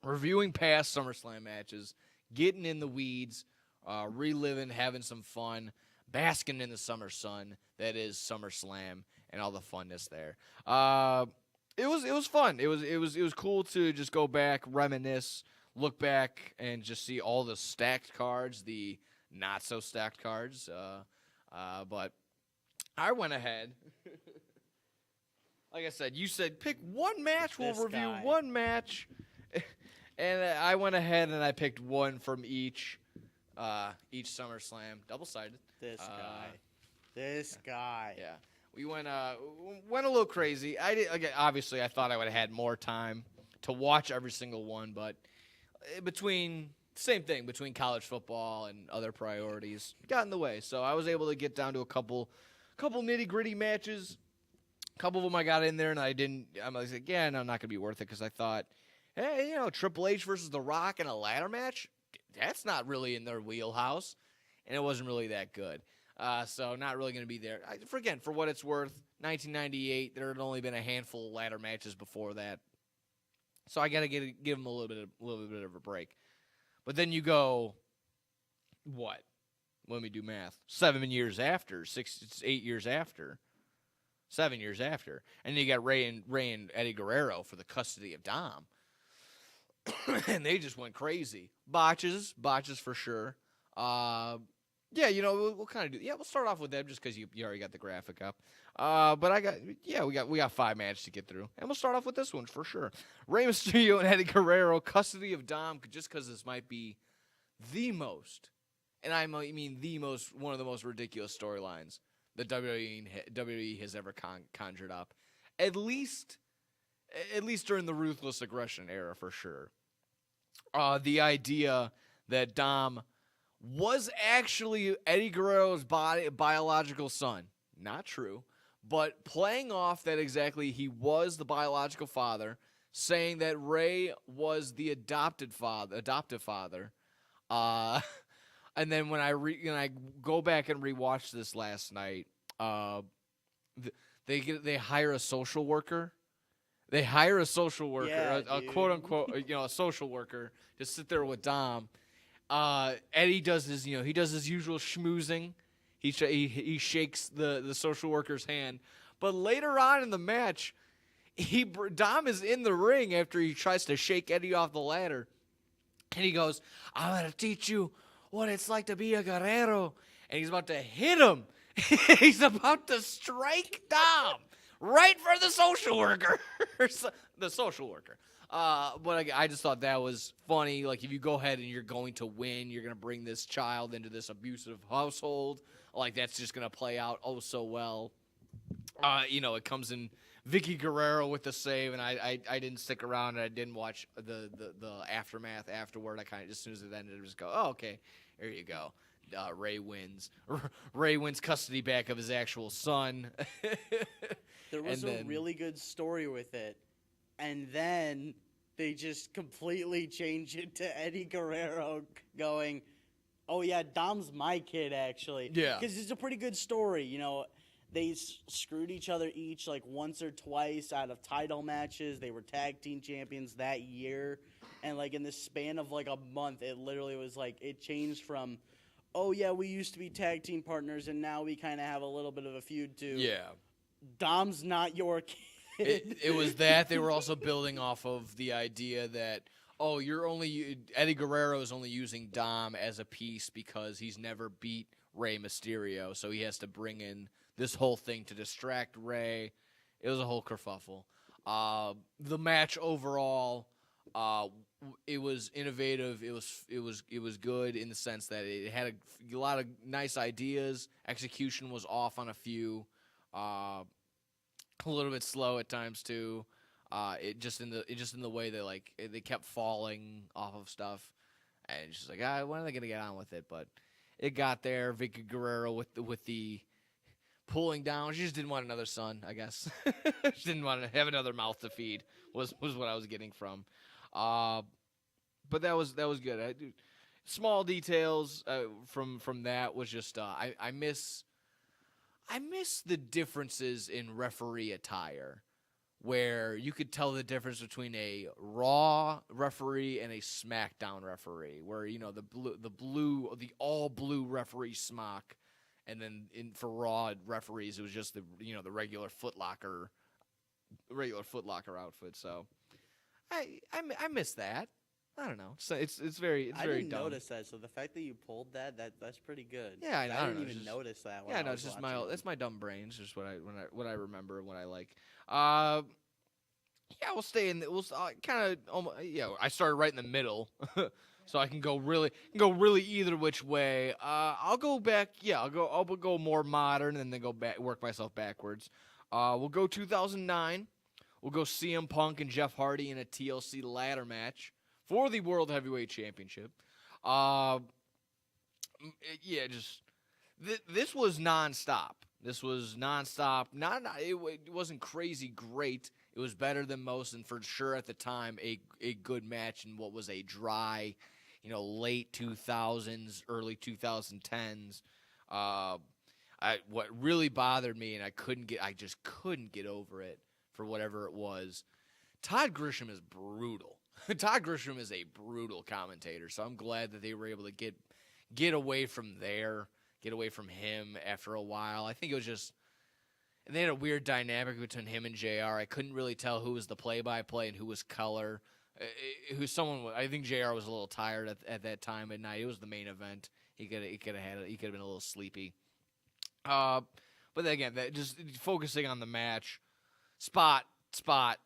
Reviewing past SummerSlam matches, getting in the weeds, reliving, having some fun, basking in the summer sun that is SummerSlam and all the funness there. It was fun. It was cool to just go back, reminisce, look back, and just see all the stacked cards, the not so stacked cards. But I went ahead. Like I said, you said pick one match. We'll review one match, and I went ahead and I picked one from each SummerSlam, double-sided. This guy. Yeah. We went a little crazy. Obviously, I thought I would have had more time to watch every single one, but between college football and other priorities, got in the way. So I was able to get down to a couple nitty-gritty matches. A couple of them I got in there, and I'm like, again, I'm not going to be worth it because I thought, hey, Triple H versus The Rock in a ladder match, that's not really in their wheelhouse, and it wasn't really that good. So not really going to be there. For what it's worth, 1998, there had only been a handful of ladder matches before that. So I got to give them a little bit of a break. But then you go, what? Let me do math. 7 years after, 8 years after, 7 years after. And then you got Ray and Eddie Guerrero for the custody of Dom. And they just went crazy. Botches for sure. Yeah, we'll kind of do. Yeah, we'll start off with them just because you already got the graphic up. But we got 5 matches to get through, and we'll start off with this one for sure. Rey Mysterio and Eddie Guerrero, custody of Dom, just because this might be the most, and I mean one of the most ridiculous storylines that WWE has ever conjured up, at least during the Ruthless Aggression era for sure. The idea that Dom was actually Eddie Guerrero's biological son. Not true. But playing off that exactly he was the biological father, saying that Ray was the adoptive father. And then when I go back and rewatch this last night, they hire a social worker. They hire a social worker, a quote unquote, a social worker to sit there with Dom. Eddie does his usual schmoozing. He shakes the social worker's hand, but later on in the match, Dom is in the ring after he tries to shake Eddie off the ladder, and he goes, "I'm gonna teach you what it's like to be a Guerrero," and he's about to hit him. He's about to strike Dom right for the social worker, the social worker. But I just thought that was funny. Like, if you go ahead and you're going to win, you're going to bring this child into this abusive household. Like, that's just going to play out oh so well. It comes in Vicky Guerrero with the save, and I didn't stick around, and I didn't watch the aftermath afterward. I kind of, as soon as it ended, I just go, oh, okay, there you go. Ray wins. Ray wins custody back of his actual son. There was a really good story with it. And then they just completely change it to Eddie Guerrero going, oh, yeah, Dom's my kid, actually. Yeah. Because it's a pretty good story. They screwed each other each, like, once or twice out of title matches. They were tag team champions that year. And, like, in the span of, like, a month, it literally was, like, it changed from, oh, yeah, we used to be tag team partners, and now we kind of have a little bit of a feud, too. Yeah. Dom's not your kid. It was that. They were also building off of the idea that, oh, Eddie Guerrero is only using Dom as a piece because he's never beat Rey Mysterio, so he has to bring in this whole thing to distract Rey. It was a whole kerfuffle. The match overall, it was innovative. It was good in the sense that it had a lot of nice ideas. Execution was off on a few. A little bit slow at times too. It just in the way that they kept falling off of stuff, and it's just like, when are they gonna get on with it? But it got there. Vicky Guerrero with the pulling down. She just didn't want another son, I guess. She didn't want to have another mouth to feed. Was what I was getting from. But that was good. Small details from that was just I miss the differences in referee attire, where you could tell the difference between a Raw referee and a SmackDown referee, where the all blue referee smock, and then for Raw referees it was just the regular Foot Locker outfit. So I miss that. I don't know. So it's very I didn't dumb. notice that. So the fact that you pulled that's pretty good. Yeah, I didn't know, even notice that. When Yeah, I no, was it's just watching. that's my dumb brain. It's just what I remember and what I like. Yeah, we'll stay in. We'll kind of. I started right in the middle, so I can go really either which way. I'll go back. Yeah, I'll go more modern and then go back, work myself backwards. We'll go 2009. We'll go CM Punk and Jeff Hardy in a TLC ladder match for the World Heavyweight Championship. This was nonstop. This was nonstop. It wasn't crazy great. It was better than most, and for sure at the time, a good match in what was a dry, late 2000s, early 2010s. What really bothered me, and I just couldn't get over it for whatever it was. Todd Grisham is brutal. Todd Grisham is a brutal commentator, so I'm glad that they were able to get away from there, get away from him after a while. I think it was just, and they had a weird dynamic between him and JR. I couldn't really tell who was the play-by-play and who was color. I think JR was a little tired at that time at night. It was the main event. He could have been a little sleepy. But again, that just focusing on the match, spot after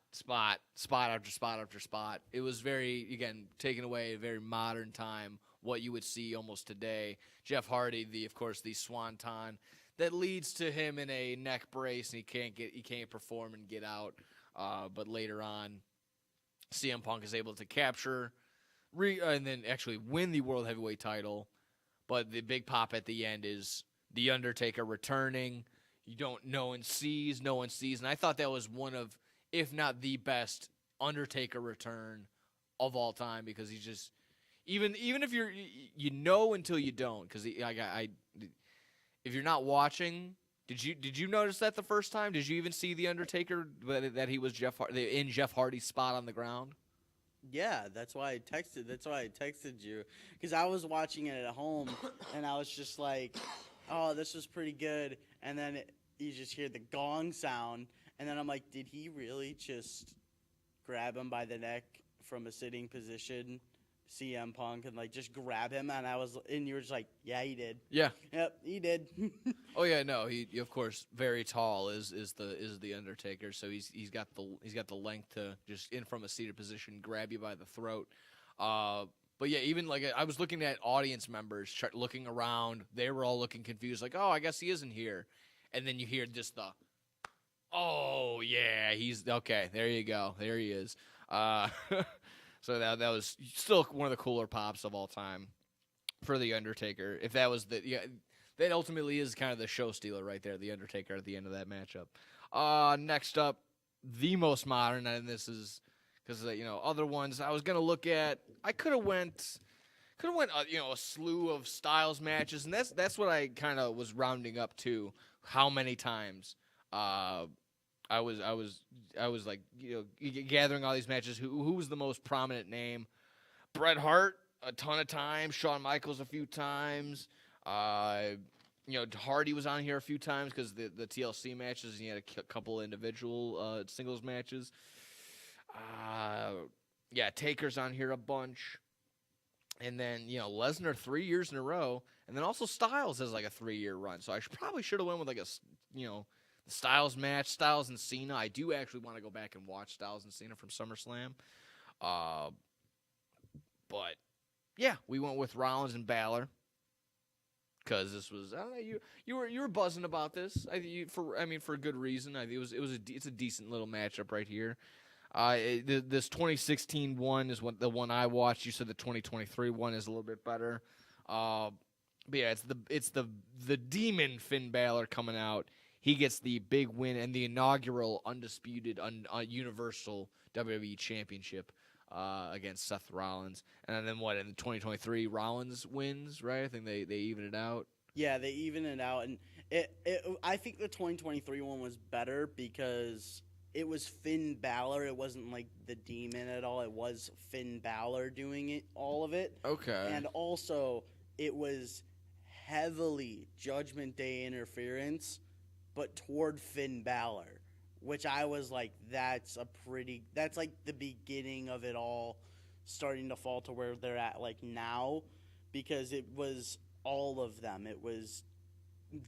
spot after spot. It was very, again, taken away a very modern time, what you would see almost today. Jeff Hardy, of course, the swanton that leads to him in a neck brace, and he can't perform and get out. But later on, CM Punk is able to capture and then actually win the World Heavyweight title. But the big pop at the end is The Undertaker returning. No one sees, and I thought that was one of, if not the best Undertaker return of all time, because he's just, even if you're until you don't, because if you're not watching, did you notice that the first time? Did you even see the Undertaker that he was in Jeff Hardy's spot on the ground? Yeah, that's why I texted you, because I was watching it at home and I was just like, oh, this was pretty good, and then you just hear the gong sound, and then I'm like, did he really just grab him by the neck from a sitting position, CM Punk, and just grab him? And you were just like, yeah, he did. Yeah. Yep, he did. Oh yeah, no, he of course very tall is the Undertaker, so he's got the length to just in from a seated position grab you by the throat. But yeah, even I was looking at audience members looking around, they were all looking confused, like, oh, I guess he isn't here. And then you hear just oh, yeah, he's okay. There you go. There he is. So that was still one of the cooler pops of all time for The Undertaker. If that was that ultimately is kind of the show stealer right there, The Undertaker at the end of that matchup. Next up, the most modern, and this is because, other ones I was going to look at, I could have went a slew of Styles matches, and that's what I kind of was rounding up to. How many times I was like, gathering all these matches. Who was the most prominent name? Bret Hart a ton of times. Shawn Michaels a few times. Hardy was on here a few times because the TLC matches. He had a couple individual singles matches. Taker's on here a bunch. And then, Lesnar 3 years in a row. And then also Styles has a 3-year run. So I probably should have went with the Styles match, Styles and Cena. I do actually want to go back and watch Styles and Cena from SummerSlam. But yeah, we went with Rollins and Balor. Because this was, I don't know, you were buzzing about this. For good reason. I think it's a decent little matchup right here. This 2016 one is the one I watched. You said the 2023 one is a little bit better. But yeah, it's the demon Finn Balor coming out he gets the big win and the inaugural undisputed Universal WWE Championship against Seth Rollins. And then what, in 2023, Rollins wins, right? I think they even it out. Yeah, they even it out, and I think the 2023 one was better because it was Finn Balor. It wasn't like the Demon at all. It was Finn Balor doing it, all of it. Okay. And also, it was heavily Judgment Day interference, but toward Finn Balor, which I was like, that's like the beginning of it all starting to fall to where they're at like now, because it was all of them. It was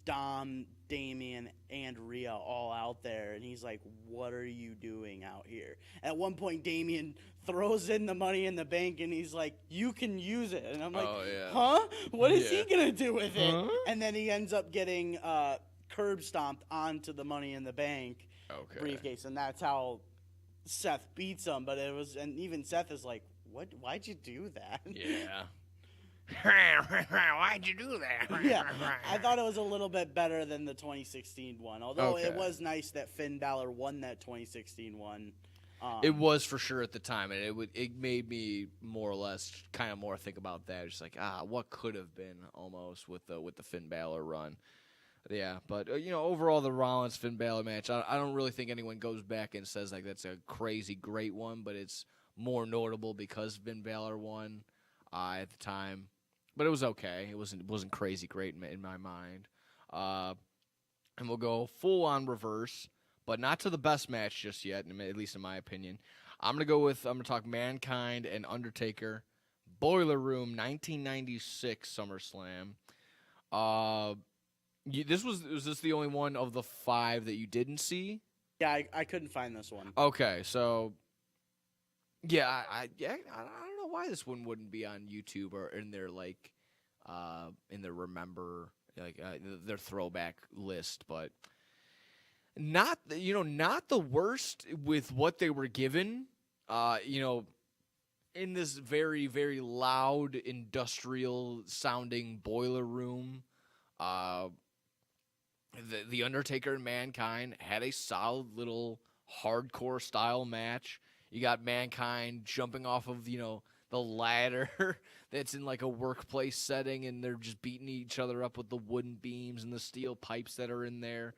Dom, Damian, and Rhea all out there, and he's like, what are you doing out here? At one point, Damian throws in the Money in the Bank, and he's like, you can use it. And I'm like, huh? What is he going to do with it? And then he ends up getting curb stomped onto the Money in the Bank briefcase, and that's how Seth beats him. But it was, and even Seth is like, what? Why'd you do that? Yeah. Why'd you do that? Yeah, I thought it was a little bit better than the 2016 one, although it was nice that Finn Balor won that 2016 one. It was for sure at the time, and it made me more or less kind of more think about that. Just like, what could have been almost with the Finn Balor run. Yeah, but overall the Rollins Finn Balor match, I don't really think anyone goes back and says like that's a crazy great one, but it's more notable because Finn Balor won at the time. But it was okay. It wasn't crazy great in my mind. And we'll go full on reverse, but not to the best match just yet, at least in my opinion. I'm gonna talk Mankind and Undertaker, Boiler Room 1996 SummerSlam. Was this the only one of the 5 that you didn't see? Yeah, I couldn't find this one. Okay, so yeah, I don't know why this one wouldn't be on YouTube or in their in their their throwback list, but not the worst with what they were given. In this very, very loud industrial sounding boiler room, the Undertaker and Mankind had a solid little hardcore style match. You got Mankind jumping off of, the ladder that's in like a workplace setting, and they're just beating each other up with the wooden beams and the steel pipes that are in there.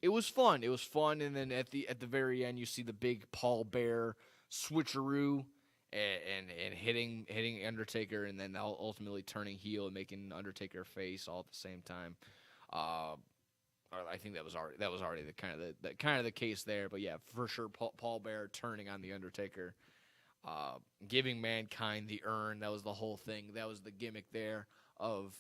It was fun. It was fun, and then at the very end, you see the big Paul Bear switcheroo and hitting Undertaker, and then ultimately turning heel and making Undertaker face all at the same time. I think that was already the kind of the case there, but yeah, for sure, Paul Bear turning on the Undertaker, giving Mankind the urn. That was the whole thing. That was the gimmick there of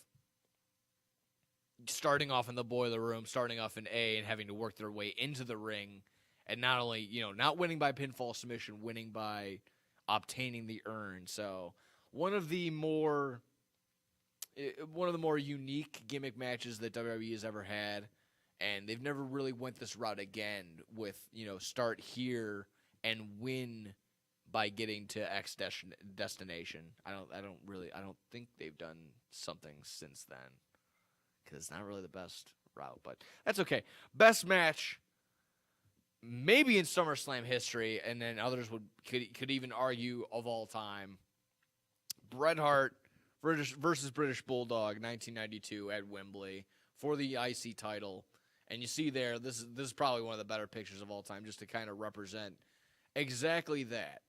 starting off in the boiler room, starting off in A, and having to work their way into the ring, and not only not winning by pinfall submission, winning by obtaining the urn. So one of the more unique gimmick matches that WWE has ever had. And they've never really went this route again with, start here and win by getting to X destination. I don't think they've done something since then, because it's not really the best route, but that's okay. Best match, maybe in SummerSlam history, and then others could even argue of all time. Bret Hart versus British Bulldog, 1992 at Wembley for the IC title. And you see there, this is probably one of the better pictures of all time, just to kind of represent exactly that.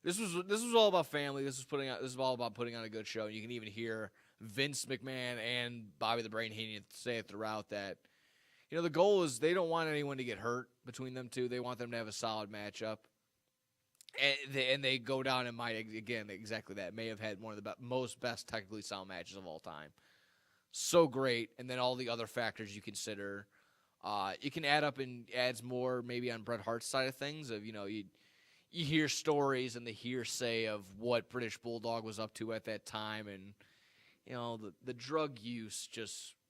This was all about family. This is all about putting on a good show. You can even hear Vince McMahon and Bobby the Brain Heenan say it throughout that. The goal is they don't want anyone to get hurt between them two. They want them to have a solid matchup. And they go down and might, again, exactly that. May have had one of the best technically sound matches of all time. So great. And then all the other factors you consider. You can add up and adds more maybe on Bret Hart's side of things of, you hear stories and the hearsay of what British Bulldog was up to at that time, and, the drug use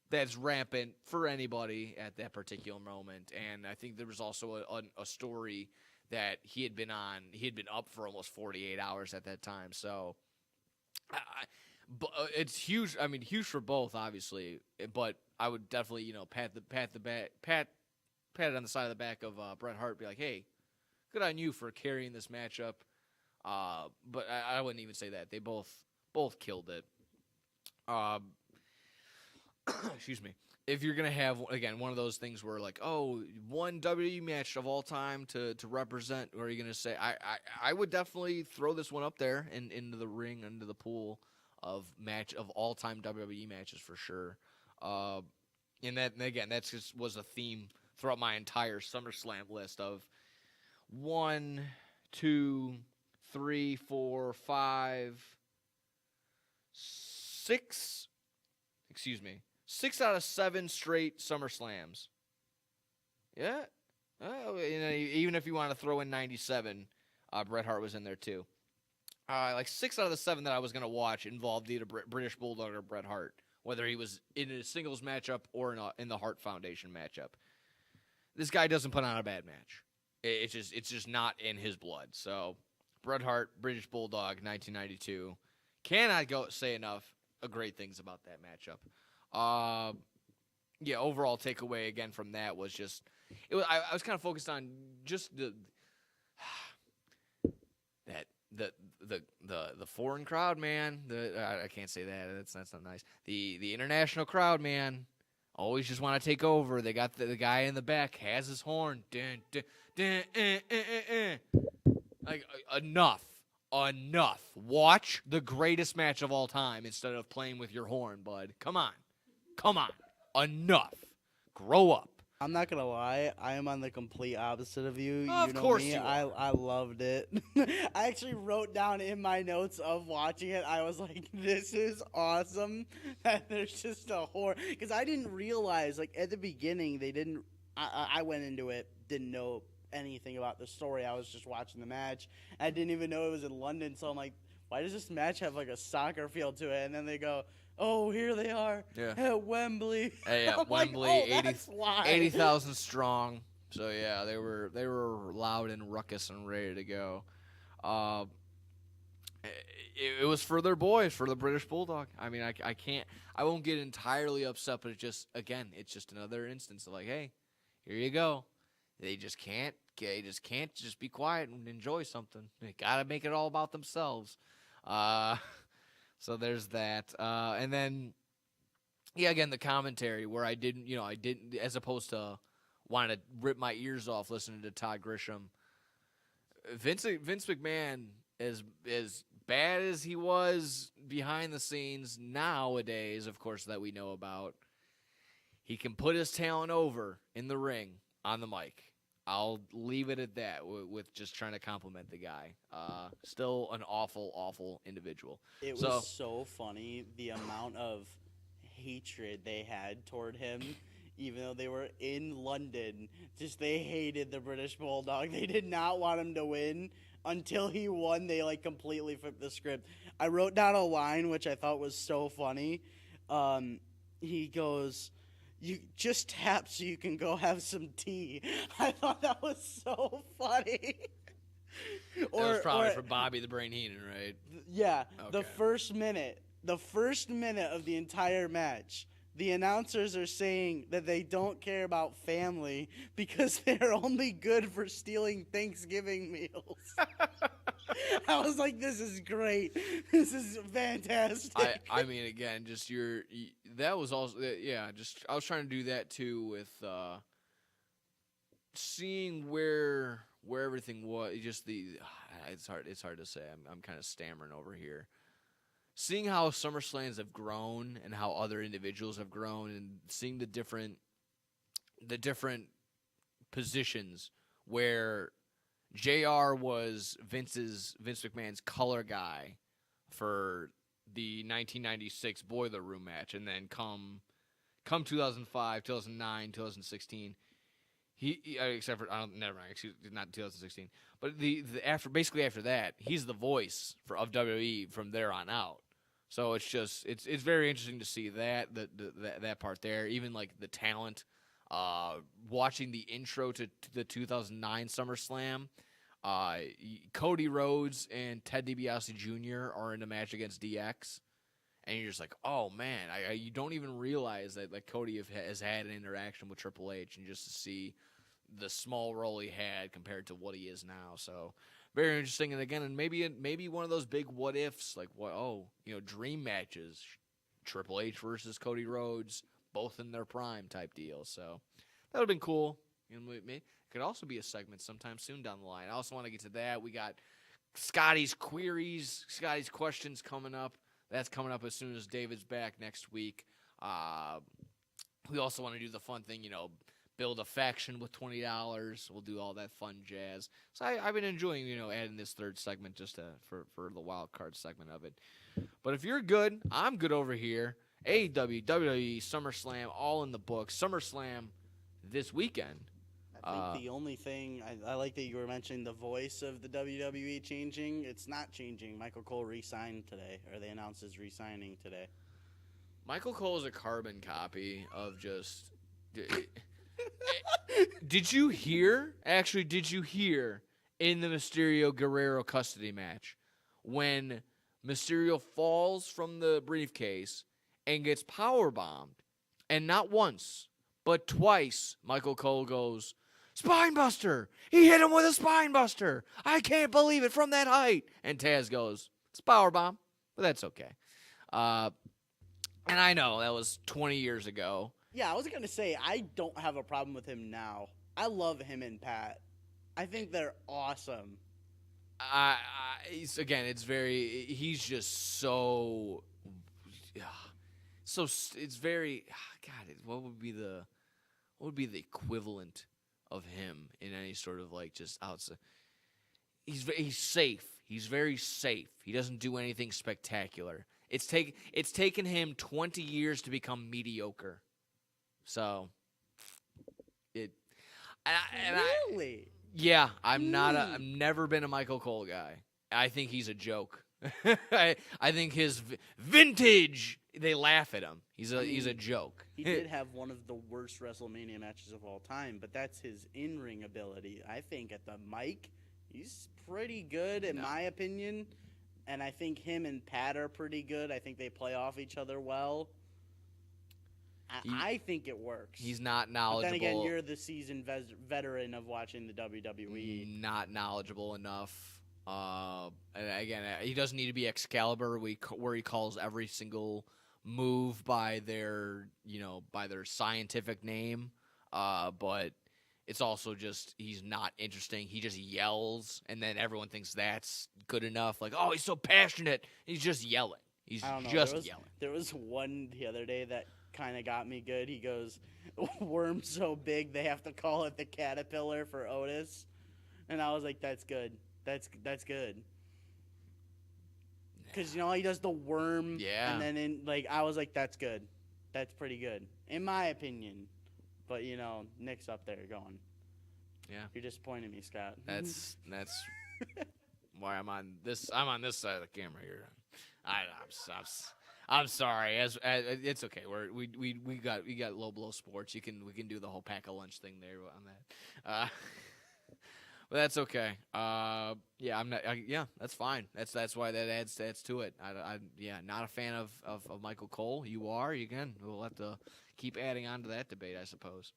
that's rampant for anybody at that particular moment. And I think there was also a story that he had been up for almost 48 hours at that time. So it's huge. I mean, huge for both, obviously. But I would definitely, pat it on the side of the back of Bret Hart, be like, hey, good on you for carrying this matchup. But I wouldn't even say that. They both killed it. Excuse me. If you're gonna have again one of those things where like, oh, one WWE match of all time to represent, or are you gonna say I would definitely throw this one up there and into the ring, into the pool of all time WWE matches for sure. And again, that just was a theme throughout my entire SummerSlam list of 1, 2, 3, 4, 5, 6. Excuse me. 6 out of 7 straight SummerSlams. Yeah. Even if you want to throw in 97, Bret Hart was in there too. Like 6 out of the 7 that I was going to watch involved either British Bulldog or Bret Hart, whether he was in a singles matchup or in the Hart Foundation matchup. This guy doesn't put on a bad match. It's just not in his blood. So Bret Hart, British Bulldog, 1992. Cannot say enough of great things about that matchup. Overall takeaway again from that was just I was kind of focused on just the foreign crowd, man. I can't say that. That's not nice. The international crowd, man, always just want to take over. They got the guy in the back has his horn. Dun, dun, dun, Like enough. Watch the greatest match of all time instead of playing with your horn, bud. Come on. Enough. Grow up. I'm not gonna lie, I am on the complete opposite of you. Of course me. you are. I loved it. I actually wrote down in my notes of watching it, I was like, this is awesome that there's just a horror. Because I didn't realize, like, at the beginning, they didn't, I went into it, didn't know anything about the story. I was just watching the match. I didn't even know it was in London, so I'm like, why does this match have, like, a soccer field to it? And then they go, oh, here they are at Wembley. Yeah, Wembley, like, 80,000 strong. So yeah, they were loud and ruckus and ready to go. It was for their boys, for the British Bulldog. I mean, I won't get entirely upset, but it's just another instance of like, hey, here you go. They just can't just be quiet and enjoy something. They gotta make it all about themselves. So there's that. And then, again, the commentary where I didn't, as opposed to wanting to rip my ears off listening to Todd Grisham. Vince McMahon, as bad as he was behind the scenes nowadays, of course, that we know about, he can put his talent over in the ring on the mic. I'll leave it at that with just trying to compliment the guy. Still an awful, awful individual. It was so funny, the amount of hatred they had toward him, even though they were in London. Just they hated the British Bulldog. They did not want him to win. Until he won, they like completely flipped the script. I wrote down a line which I thought was so funny. He goes, "You just tap so you can go have some tea." I thought that was so funny. That was probably for Bobby the Brain Heenan, right? Yeah. Okay. The first minute of the entire match, the announcers are saying that they don't care about family because they're only good for stealing Thanksgiving meals. I was like, this is great. This is fantastic. I mean, again, that was also, I was trying to do that too with seeing where everything was. It's hard to say. I'm kind of stammering over here. Seeing how SummerSlams have grown and how other individuals have grown, and seeing the different positions where JR was Vince McMahon's color guy for the 1996 Boiler Room match, and then come 2005, 2009, 2016, except for never mind, not 2016, but after that, he's the voice of WWE from there on out. So it's very interesting to see that part there. Even like the talent, watching the intro to the 2009 SummerSlam, Cody Rhodes and Ted DiBiase Jr. are in a match against DX, and you're just like, oh man, you don't even realize that like Cody has had an interaction with Triple H, and just to see the small role he had compared to what he is now. So very interesting. And again, and maybe one of those big what ifs, like dream matches, Triple H versus Cody Rhodes, both in their prime type deal. So that would have been cool. It could also be a segment sometime soon down the line. I also want to get to that. We got Scotty's queries, Scotty's questions coming up. That's coming up as soon as David's back next week. We also want to do the fun thing, build a faction with $20. We'll do all that fun jazz. So I've been enjoying, adding this third segment just for the wild card segment of it. But if you're good, I'm good over here. AEW, WWE, SummerSlam, all in the books. SummerSlam this weekend. I think the only thing, I like that you were mentioning the voice of the WWE changing. It's not changing. Michael Cole re-signed today, or they announced his re-signing today. Michael Cole is a carbon copy of just... Did you hear in the Mysterio Guerrero custody match when Mysterio falls from the briefcase and gets powerbombed, and not once, but twice, Michael Cole goes, "Spinebuster! He hit him with a spinebuster! I can't believe it from that height!" And Taz goes, "It's powerbomb," but that's okay. And I know that was 20 years ago. Yeah, I was going to say, I don't have a problem with him now. I love him and Pat. I think they're awesome. He's just so it's very, God, what would be the equivalent of him in any sort of like just outside? He's safe. He's very safe. He doesn't do anything spectacular. It's taken him 20 years to become mediocre. So, really? I've never been a Michael Cole guy. I think he's a joke. I think his vintage, they laugh at him. He's a joke. He did have one of the worst WrestleMania matches of all time, but that's his in-ring ability. I think at the mic, he's pretty good in my opinion, and I think him and Pat are pretty good. I think they play off each other well. I think it works. He's not knowledgeable. But then again, you're the seasoned veteran of watching the WWE. Not knowledgeable enough. And again, he doesn't need to be Excalibur, where he calls every single move by their scientific name. But it's also just he's not interesting. He just yells, and then everyone thinks that's good enough. Like, oh, he's so passionate. He's just yelling. He's just yelling. There was one the other day that kind of got me good. He goes, "Worm so big they have to call it the caterpillar for Otis," and I was like, "That's good. That's good." Because he does the worm, and then I was like, "That's good. That's pretty good, in my opinion." But Nick's up there going, "Yeah, you're disappointing me, Scott." That's why I'm on this. I'm on this side of the camera here. I'm sorry. It's okay. We got low blow sports. We can do the whole pack a lunch thing there on that. But that's okay. I'm not. That's fine. That's why that adds to it. Not a fan of Michael Cole. You are. You can. We'll have to keep adding on to that debate, I suppose.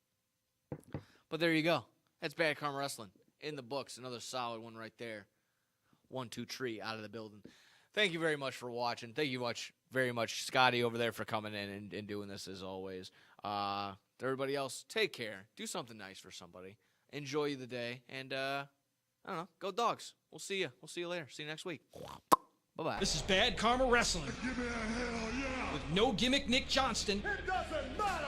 But there you go. That's Bad Karma Wrestling in the books. Another solid one right there. 1, 2, 3 out of the building. Thank you very much for watching. Thank you very much, Scotty, over there for coming in and doing this as always. To everybody else, take care. Do something nice for somebody. Enjoy the day. And, I don't know, go Dogs. We'll see you. We'll see you later. See you next week. Bye-bye. This is Bad Karma Wrestling. Give me a hell yeah! With no gimmick Nick Johnston. It doesn't matter!